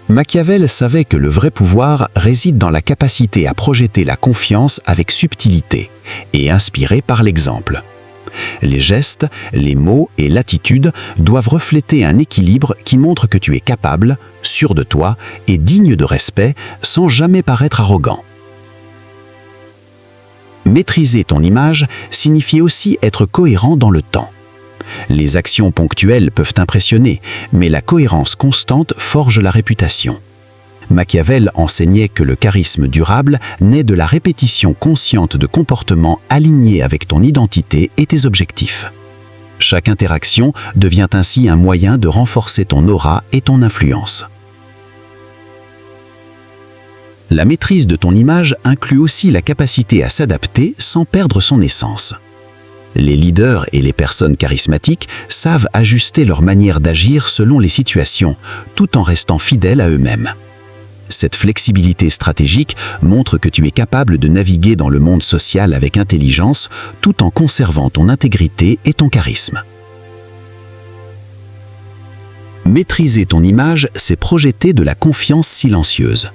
Machiavel savait que le vrai pouvoir réside dans la capacité à projeter la confiance avec subtilité et inspirer par l'exemple. Les gestes, les mots et l'attitude doivent refléter un équilibre qui montre que tu es capable, sûr de toi et digne de respect sans jamais paraître arrogant. Maîtriser ton image signifie aussi être cohérent dans le temps. Les actions ponctuelles peuvent impressionner, mais la cohérence constante forge la réputation. Machiavel enseignait que le charisme durable naît de la répétition consciente de comportements alignés avec ton identité et tes objectifs. Chaque interaction devient ainsi un moyen de renforcer ton aura et ton influence. La maîtrise de ton image inclut aussi la capacité à s'adapter sans perdre son essence. Les leaders et les personnes charismatiques savent ajuster leur manière d'agir selon les situations, tout en restant fidèles à eux-mêmes. Cette flexibilité stratégique montre que tu es capable de naviguer dans le monde social avec intelligence, tout en conservant ton intégrité et ton charisme. Maîtriser ton image, c'est projeter de la confiance silencieuse.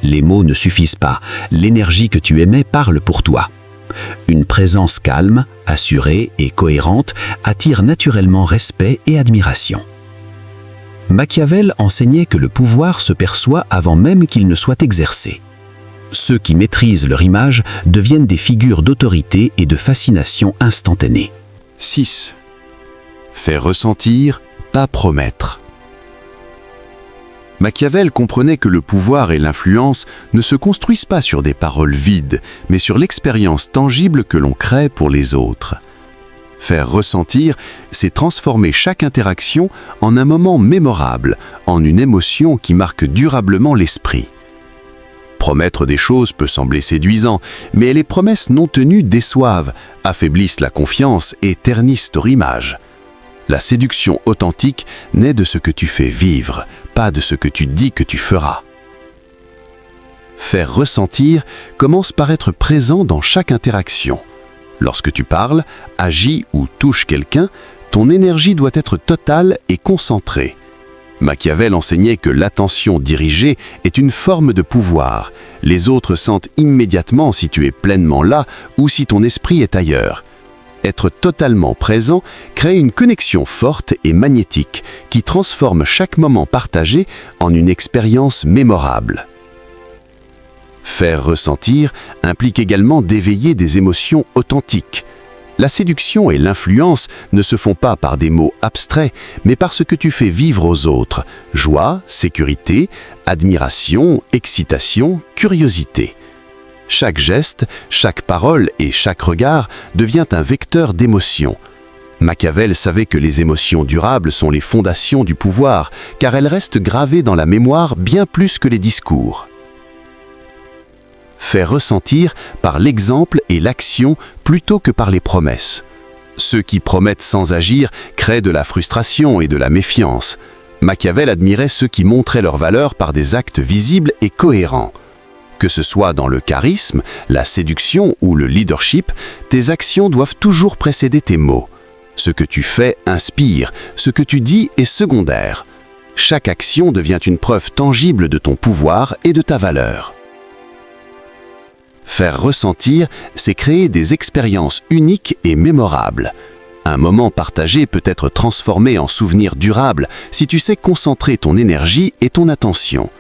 Les mots ne suffisent pas, l'énergie que tu émets parle pour toi. Une présence calme, assurée et cohérente attire naturellement respect et admiration. Machiavel enseignait que le pouvoir se perçoit avant même qu'il ne soit exercé. Ceux qui maîtrisent leur image deviennent des figures d'autorité et de fascination instantanée. 6. Faire ressentir, pas promettre. Machiavel comprenait que le pouvoir et l'influence ne se construisent pas sur des paroles vides, mais sur l'expérience tangible que l'on crée pour les autres. Faire ressentir, c'est transformer chaque interaction en un moment mémorable, en une émotion qui marque durablement l'esprit. Promettre des choses peut sembler séduisant, mais les promesses non tenues déçoivent, affaiblissent la confiance et ternissent ton image. La séduction authentique naît de ce que tu fais vivre, pas de ce que tu dis que tu feras. Faire ressentir commence par être présent dans chaque interaction. Lorsque tu parles, agis ou touches quelqu'un, ton énergie doit être totale et concentrée. Machiavel enseignait que l'attention dirigée est une forme de pouvoir. Les autres sentent immédiatement si tu es pleinement là ou si ton esprit est ailleurs. Être totalement présent crée une connexion forte et magnétique qui transforme chaque moment partagé en une expérience mémorable. Faire ressentir implique également d'éveiller des émotions authentiques. La séduction et l'influence ne se font pas par des mots abstraits, mais par ce que tu fais vivre aux autres. Joie, sécurité, admiration, excitation, curiosité. Chaque geste, chaque parole et chaque regard devient un vecteur d'émotion. Machiavel savait que les émotions durables sont les fondations du pouvoir, car elles restent gravées dans la mémoire bien plus que les discours. Faire ressentir par l'exemple et l'action plutôt que par les promesses. Ceux qui promettent sans agir créent de la frustration et de la méfiance. Machiavel admirait ceux qui montraient leur valeur par des actes visibles et cohérents. Que ce soit dans le charisme, la séduction ou le leadership, tes actions doivent toujours précéder tes mots. Ce que tu fais inspire, ce que tu dis est secondaire. Chaque action devient une preuve tangible de ton pouvoir et de ta valeur. Faire ressentir, c'est créer des expériences uniques et mémorables. Un moment partagé peut être transformé en souvenir durable si tu sais concentrer ton énergie et ton attention.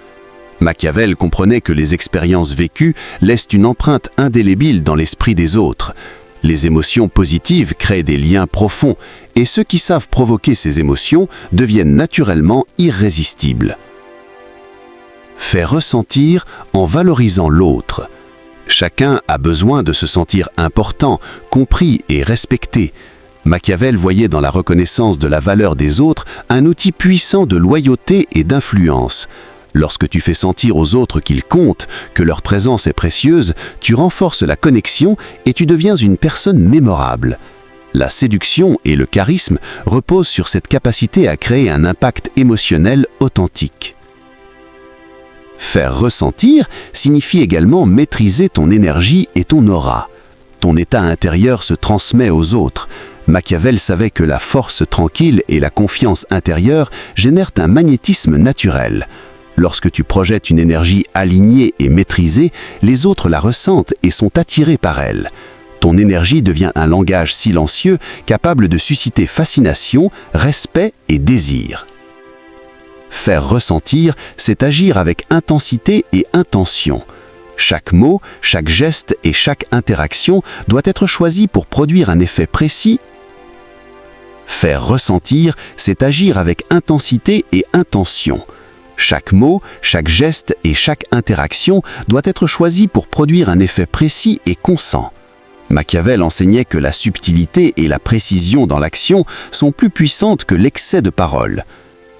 Machiavel comprenait que les expériences vécues laissent une empreinte indélébile dans l'esprit des autres. Les émotions positives créent des liens profonds et ceux qui savent provoquer ces émotions deviennent naturellement irrésistibles. Faire ressentir en valorisant l'autre. Chacun a besoin de se sentir important, compris et respecté. Machiavel voyait dans la reconnaissance de la valeur des autres un outil puissant de loyauté et d'influence. Lorsque tu fais sentir aux autres qu'ils comptent, que leur présence est précieuse, tu renforces la connexion et tu deviens une personne mémorable. La séduction et le charisme reposent sur cette capacité à créer un impact émotionnel authentique. Faire ressentir signifie également maîtriser ton énergie et ton aura. Ton état intérieur se transmet aux autres. Machiavel savait que la force tranquille et la confiance intérieure génèrent un magnétisme naturel. Lorsque tu projettes une énergie alignée et maîtrisée, les autres la ressentent et sont attirés par elle. Ton énergie devient un langage silencieux capable de susciter fascination, respect et désir. Faire ressentir, c'est agir avec intensité et intention. Chaque mot, chaque geste et chaque interaction doit être choisi pour produire un effet précis. Faire ressentir, c'est agir avec intensité et intention. Chaque mot, chaque geste et chaque interaction doit être choisi pour produire un effet précis et constant. Machiavel enseignait que la subtilité et la précision dans l'action sont plus puissantes que l'excès de parole.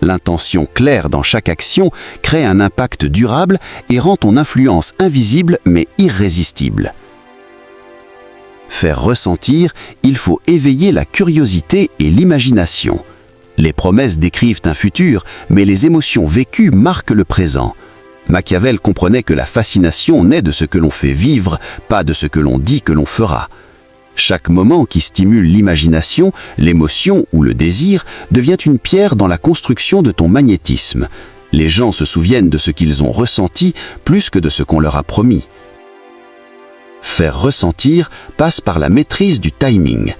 L'intention claire dans chaque action crée un impact durable et rend ton influence invisible mais irrésistible. Faire ressentir, il faut éveiller la curiosité et l'imagination. Les promesses décrivent un futur, mais les émotions vécues marquent le présent. Machiavel comprenait que la fascination naît de ce que l'on fait vivre, pas de ce que l'on dit que l'on fera. Chaque moment qui stimule l'imagination, l'émotion ou le désir devient une pierre dans la construction de ton magnétisme. Les gens se souviennent de ce qu'ils ont ressenti plus que de ce qu'on leur a promis. Faire ressentir passe par la maîtrise du timing.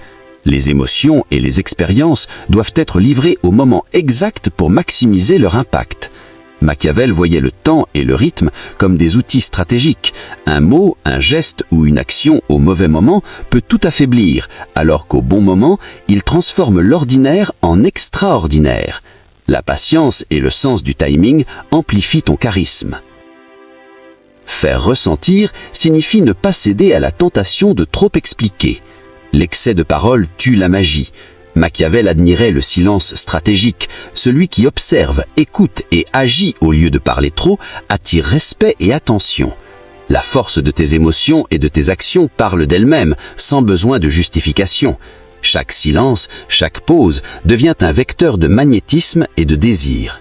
Les émotions et les expériences doivent être livrées au moment exact pour maximiser leur impact. Machiavel voyait le temps et le rythme comme des outils stratégiques. Un mot, un geste ou une action au mauvais moment peut tout affaiblir, alors qu'au bon moment, il transforme l'ordinaire en extraordinaire. La patience et le sens du timing amplifient ton charisme. Faire ressentir signifie ne pas céder à la tentation de trop expliquer. L'excès de parole tue la magie. Machiavel admirait le silence stratégique. Celui qui observe, écoute et agit au lieu de parler trop attire respect et attention. La force de tes émotions et de tes actions parle d'elle-même, sans besoin de justification. Chaque silence, chaque pause devient un vecteur de magnétisme et de désir.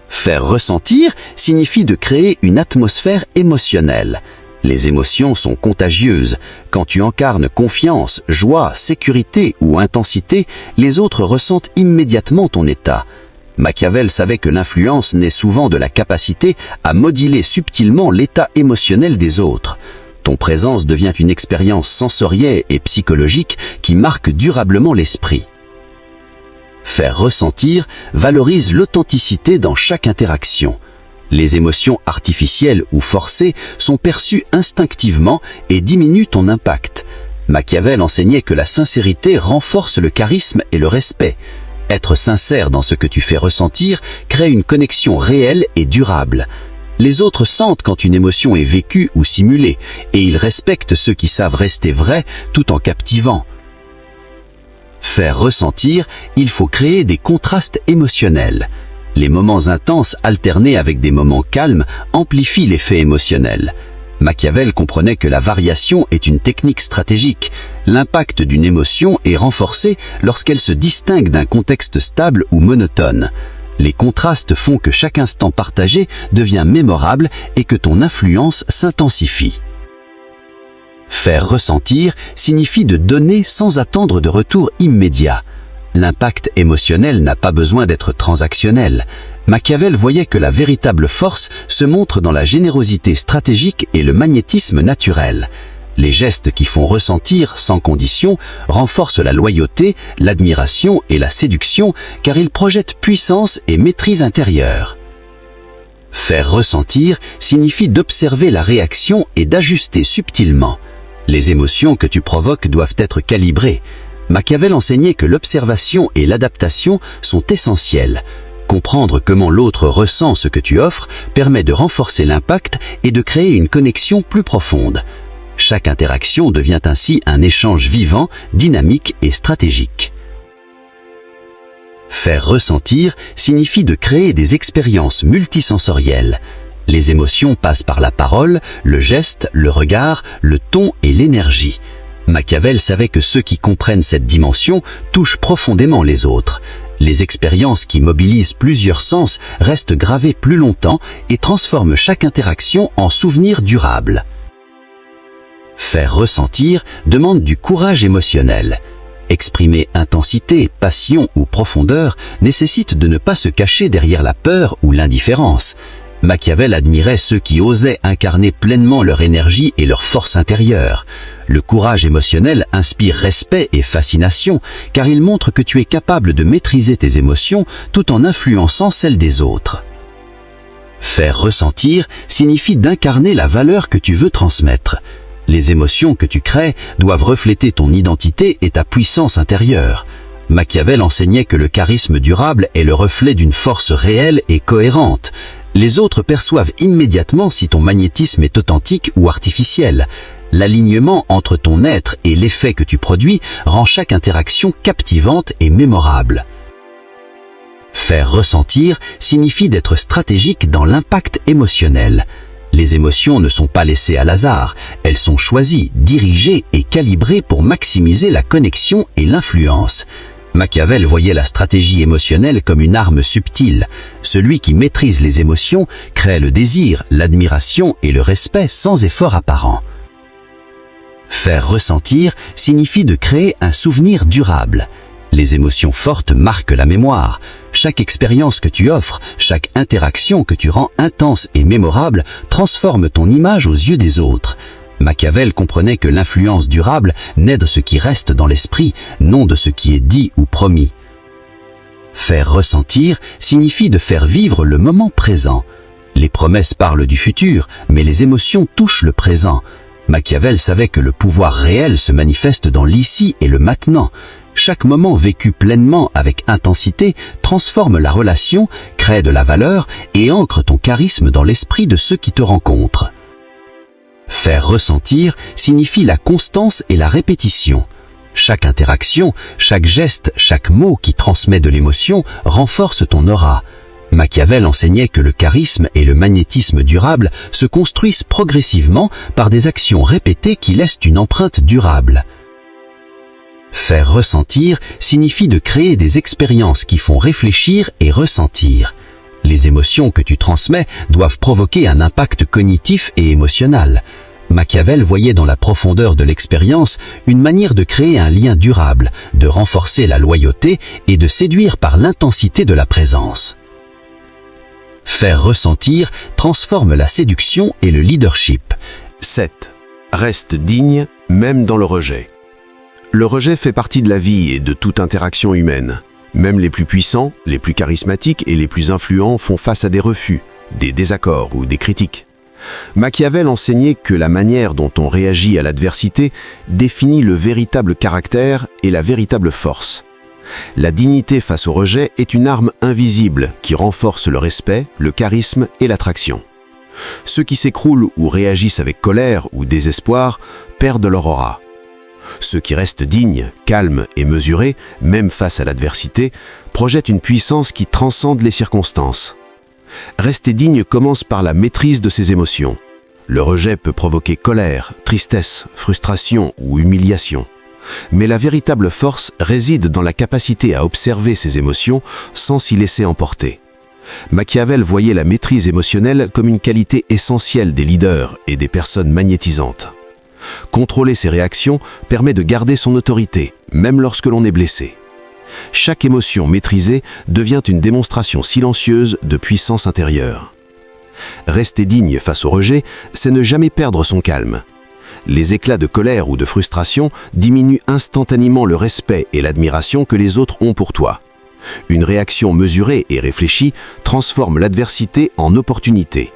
Faire ressentir signifie de créer une atmosphère émotionnelle. Les émotions sont contagieuses. Quand tu incarnes confiance, joie, sécurité ou intensité, les autres ressentent immédiatement ton état. Machiavel savait que l'influence naît souvent de la capacité à moduler subtilement l'état émotionnel des autres. Ton présence devient une expérience sensorielle et psychologique qui marque durablement l'esprit. Faire ressentir valorise l'authenticité dans chaque interaction. Les émotions artificielles ou forcées sont perçues instinctivement et diminuent ton impact. Machiavel enseignait que la sincérité renforce le charisme et le respect. Être sincère dans ce que tu fais ressentir crée une connexion réelle et durable. Les autres sentent quand une émotion est vécue ou simulée, et ils respectent ceux qui savent rester vrais tout en captivant. Faire ressentir, il faut créer des contrastes émotionnels. Les moments intenses alternés avec des moments calmes amplifient l'effet émotionnel. Machiavel comprenait que la variation est une technique stratégique. L'impact d'une émotion est renforcé lorsqu'elle se distingue d'un contexte stable ou monotone. Les contrastes font que chaque instant partagé devient mémorable et que ton influence s'intensifie. Faire ressentir signifie de donner sans attendre de retour immédiat. L'impact émotionnel n'a pas besoin d'être transactionnel. Machiavel voyait que la véritable force se montre dans la générosité stratégique et le magnétisme naturel. Les gestes qui font ressentir sans condition renforcent la loyauté, l'admiration et la séduction car ils projettent puissance et maîtrise intérieure. Faire ressentir signifie d'observer la réaction et d'ajuster subtilement. Les émotions que tu provoques doivent être calibrées. Machiavel enseignait que l'observation et l'adaptation sont essentielles. Comprendre comment l'autre ressent ce que tu offres permet de renforcer l'impact et de créer une connexion plus profonde. Chaque interaction devient ainsi un échange vivant, dynamique et stratégique. Faire ressentir signifie de créer des expériences multisensorielles. Les émotions passent par la parole, le geste, le regard, le ton et l'énergie. Machiavel savait que ceux qui comprennent cette dimension touchent profondément les autres. Les expériences qui mobilisent plusieurs sens restent gravées plus longtemps et transforment chaque interaction en souvenir durable. Faire ressentir demande du courage émotionnel. Exprimer intensité, passion ou profondeur nécessite de ne pas se cacher derrière la peur ou l'indifférence. Machiavel admirait ceux qui osaient incarner pleinement leur énergie et leur force intérieure. Le courage émotionnel inspire respect et fascination, car il montre que tu es capable de maîtriser tes émotions tout en influençant celles des autres. Faire ressentir signifie d'incarner la valeur que tu veux transmettre. Les émotions que tu crées doivent refléter ton identité et ta puissance intérieure. Machiavel enseignait que le charisme durable est le reflet d'une force réelle et cohérente. Les autres perçoivent immédiatement si ton magnétisme est authentique ou artificiel. L'alignement entre ton être et l'effet que tu produis rend chaque interaction captivante et mémorable. Faire ressentir signifie d'être stratégique dans l'impact émotionnel. Les émotions ne sont pas laissées à l'hasard, elles sont choisies, dirigées et calibrées pour maximiser la connexion et l'influence. Machiavel voyait la stratégie émotionnelle comme une arme subtile. Celui qui maîtrise les émotions crée le désir, l'admiration et le respect sans effort apparent. Faire ressentir signifie de créer un souvenir durable. Les émotions fortes marquent la mémoire. Chaque expérience que tu offres, chaque interaction que tu rends intense et mémorable transforme ton image aux yeux des autres. Machiavel comprenait que l'influence durable naît de ce qui reste dans l'esprit, non de ce qui est dit ou promis. Faire ressentir signifie de faire vivre le moment présent. Les promesses parlent du futur, mais les émotions touchent le présent. Machiavel savait que le pouvoir réel se manifeste dans l'ici et le maintenant. Chaque moment vécu pleinement avec intensité transforme la relation, crée de la valeur et ancre ton charisme dans l'esprit de ceux qui te rencontrent. Faire ressentir signifie la constance et la répétition. Chaque interaction, chaque geste, chaque mot qui transmet de l'émotion renforce ton aura. Machiavel enseignait que le charisme et le magnétisme durable se construisent progressivement par des actions répétées qui laissent une empreinte durable. Faire ressentir signifie de créer des expériences qui font réfléchir et ressentir. Les émotions que tu transmets doivent provoquer un impact cognitif et émotionnel. Machiavel voyait dans la profondeur de l'expérience une manière de créer un lien durable, de renforcer la loyauté et de séduire par l'intensité de la présence. Faire ressentir transforme la séduction et le leadership. 7. Reste digne, même dans le rejet. Le rejet fait partie de la vie et de toute interaction humaine. Même les plus puissants, les plus charismatiques et les plus influents font face à des refus, des désaccords ou des critiques. Machiavel enseignait que la manière dont on réagit à l'adversité définit le véritable caractère et la véritable force. La dignité face au rejet est une arme invisible qui renforce le respect, le charisme et l'attraction. Ceux qui s'écroulent ou réagissent avec colère ou désespoir perdent leur aura. Ceux qui restent dignes, calmes et mesurés, même face à l'adversité, projettent une puissance qui transcende les circonstances. Rester digne commence par la maîtrise de ses émotions. Le rejet peut provoquer colère, tristesse, frustration ou humiliation. Mais la véritable force réside dans la capacité à observer ses émotions sans s'y laisser emporter. Machiavel voyait la maîtrise émotionnelle comme une qualité essentielle des leaders et des personnes magnétisantes. Contrôler ses réactions permet de garder son autorité, même lorsque l'on est blessé. Chaque émotion maîtrisée devient une démonstration silencieuse de puissance intérieure. Rester digne face au rejet, c'est ne jamais perdre son calme. Les éclats de colère ou de frustration diminuent instantanément le respect et l'admiration que les autres ont pour toi. Une réaction mesurée et réfléchie transforme l'adversité en opportunité.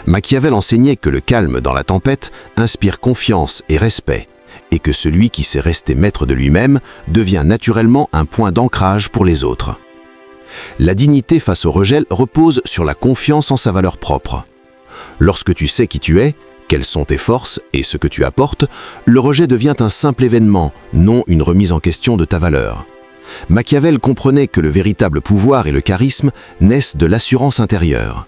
Machiavel enseignait que le calme dans la tempête inspire confiance et respect, et que celui qui sait rester maître de lui-même devient naturellement un point d'ancrage pour les autres. La dignité face au rejet repose sur la confiance en sa valeur propre. Lorsque tu sais qui tu es, quelles sont tes forces et ce que tu apportes, le rejet devient un simple événement, non une remise en question de ta valeur. Machiavel comprenait que le véritable pouvoir et le charisme naissent de l'assurance intérieure.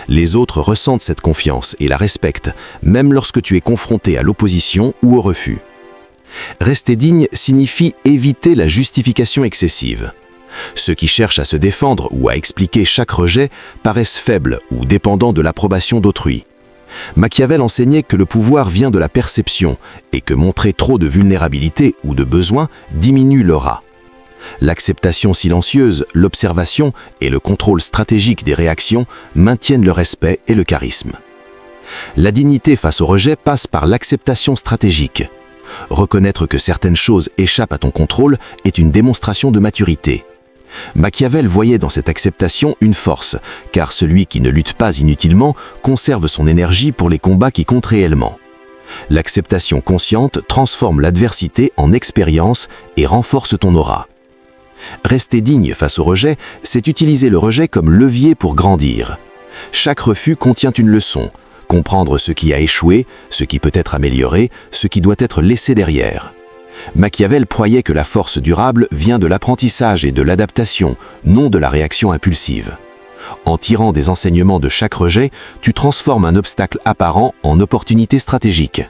Les autres ressentent cette confiance et la respectent, même lorsque tu es confronté à l'opposition ou au refus. Rester digne signifie éviter la justification excessive. Ceux qui cherchent à se défendre ou à expliquer chaque rejet paraissent faibles ou dépendants de l'approbation d'autrui. Machiavel enseignait que le pouvoir vient de la perception et que montrer trop de vulnérabilité ou de besoin diminue l'aura. L'acceptation silencieuse, l'observation et le contrôle stratégique des réactions maintiennent le respect et le charisme. La dignité face au rejet passe par l'acceptation stratégique. Reconnaître que certaines choses échappent à ton contrôle est une démonstration de maturité. Machiavel voyait dans cette acceptation une force, car celui qui ne lutte pas inutilement conserve son énergie pour les combats qui comptent réellement. L'acceptation consciente transforme l'adversité en expérience et renforce ton aura. Rester digne face au rejet, c'est utiliser le rejet comme levier pour grandir. Chaque refus contient une leçon, comprendre ce qui a échoué, ce qui peut être amélioré, ce qui doit être laissé derrière. Machiavel croyait que la force durable vient de l'apprentissage et de l'adaptation, non de la réaction impulsive. En tirant des enseignements de chaque rejet, tu transformes un obstacle apparent en opportunité stratégique.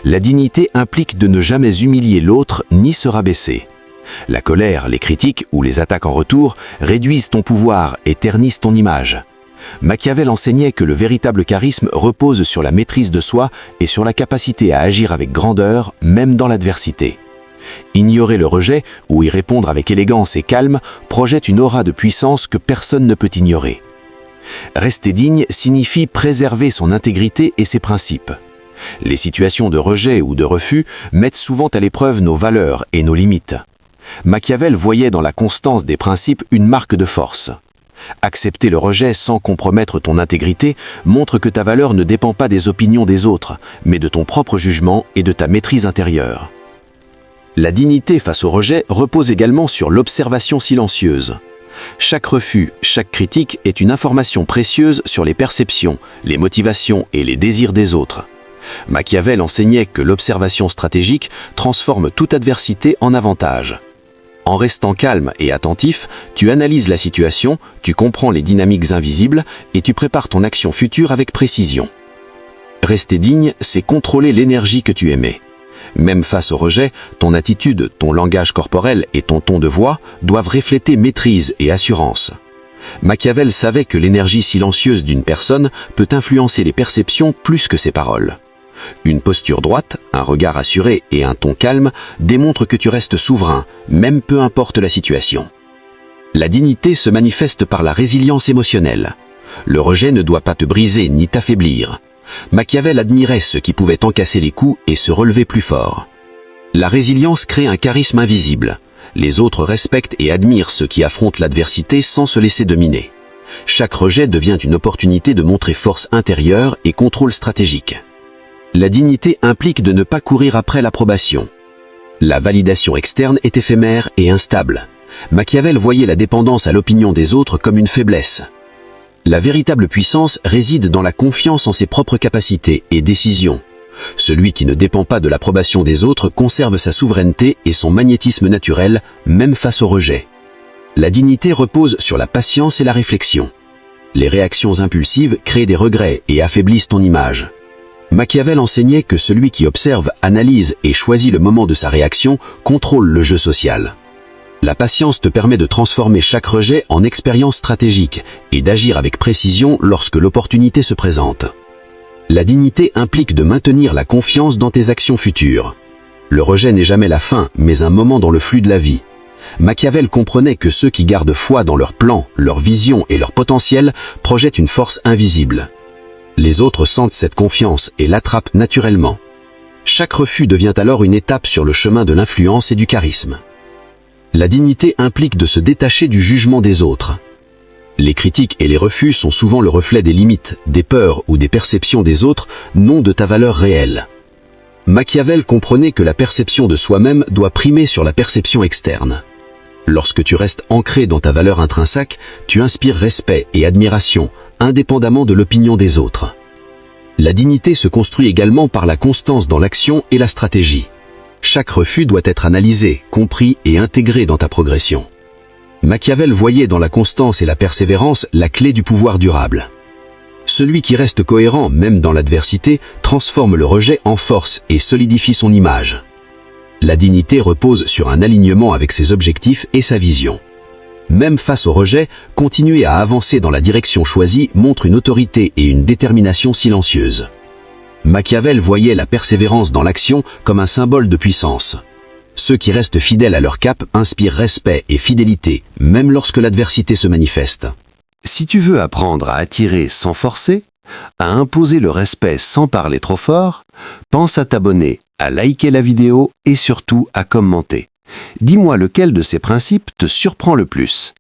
La dignité implique de ne jamais humilier l'autre ni se rabaisser. La colère, les critiques ou les attaques en retour réduisent ton pouvoir et ternissent ton image. Machiavel enseignait que le véritable charisme repose sur la maîtrise de soi et sur la capacité à agir avec grandeur, même dans l'adversité. Ignorer le rejet ou y répondre avec élégance et calme projette une aura de puissance que personne ne peut ignorer. Rester digne signifie préserver son intégrité et ses principes. Les situations de rejet ou de refus mettent souvent à l'épreuve nos valeurs et nos limites. Machiavel voyait dans la constance des principes une marque de force. Accepter le rejet sans compromettre ton intégrité montre que ta valeur ne dépend pas des opinions des autres, mais de ton propre jugement et de ta maîtrise intérieure. La dignité face au rejet repose également sur l'observation silencieuse. Chaque refus, chaque critique est une information précieuse sur les perceptions, les motivations et les désirs des autres. Machiavel enseignait que l'observation stratégique transforme toute adversité en avantage. En restant calme et attentif, tu analyses la situation, tu comprends les dynamiques invisibles et tu prépares ton action future avec précision. Rester digne, c'est contrôler l'énergie que tu émets. Même face au rejet, ton attitude, ton langage corporel et ton ton de voix doivent refléter maîtrise et assurance. Machiavel savait que l'énergie silencieuse d'une personne peut influencer les perceptions plus que ses paroles. Une posture droite, un regard assuré et un ton calme démontrent que tu restes souverain, même peu importe la situation. La dignité se manifeste par la résilience émotionnelle. Le rejet ne doit pas te briser ni t'affaiblir. Machiavel admirait ceux qui pouvaient encasser les coups et se relever plus fort. La résilience crée un charisme invisible. Les autres respectent et admirent ceux qui affrontent l'adversité sans se laisser dominer. Chaque rejet devient une opportunité de montrer force intérieure et contrôle stratégique. La dignité implique de ne pas courir après l'approbation. La validation externe est éphémère et instable. Machiavel voyait la dépendance à l'opinion des autres comme une faiblesse. La véritable puissance réside dans la confiance en ses propres capacités et décisions. Celui qui ne dépend pas de l'approbation des autres conserve sa souveraineté et son magnétisme naturel, même face au rejet. La dignité repose sur la patience et la réflexion. Les réactions impulsives créent des regrets et affaiblissent ton image. Machiavel enseignait que celui qui observe, analyse et choisit le moment de sa réaction contrôle le jeu social. La patience te permet de transformer chaque rejet en expérience stratégique et d'agir avec précision lorsque l'opportunité se présente. La dignité implique de maintenir la confiance dans tes actions futures. Le rejet n'est jamais la fin, mais un moment dans le flux de la vie. Machiavel comprenait que ceux qui gardent foi dans leurs plans, leur vision et leur potentiel projettent une force invisible. Les autres sentent cette confiance et l'attrapent naturellement. Chaque refus devient alors une étape sur le chemin de l'influence et du charisme. La dignité implique de se détacher du jugement des autres. Les critiques et les refus sont souvent le reflet des limites, des peurs ou des perceptions des autres, non de ta valeur réelle. Machiavel comprenait que la perception de soi-même doit primer sur la perception externe. Lorsque tu restes ancré dans ta valeur intrinsèque, tu inspires respect et admiration, indépendamment de l'opinion des autres. La dignité se construit également par la constance dans l'action et la stratégie. Chaque refus doit être analysé, compris et intégré dans ta progression. Machiavel voyait dans la constance et la persévérance la clé du pouvoir durable. Celui qui reste cohérent, même dans l'adversité, transforme le rejet en force et solidifie son image. La dignité repose sur un alignement avec ses objectifs et sa vision. Même face au rejet, continuer à avancer dans la direction choisie montre une autorité et une détermination silencieuse. Machiavel voyait la persévérance dans l'action comme un symbole de puissance. Ceux qui restent fidèles à leur cap inspirent respect et fidélité, même lorsque l'adversité se manifeste. Si tu veux apprendre à attirer sans forcer, à imposer le respect sans parler trop fort, pense à t'abonner, à liker la vidéo et surtout à commenter. Dis-moi lequel de ces principes te surprend le plus.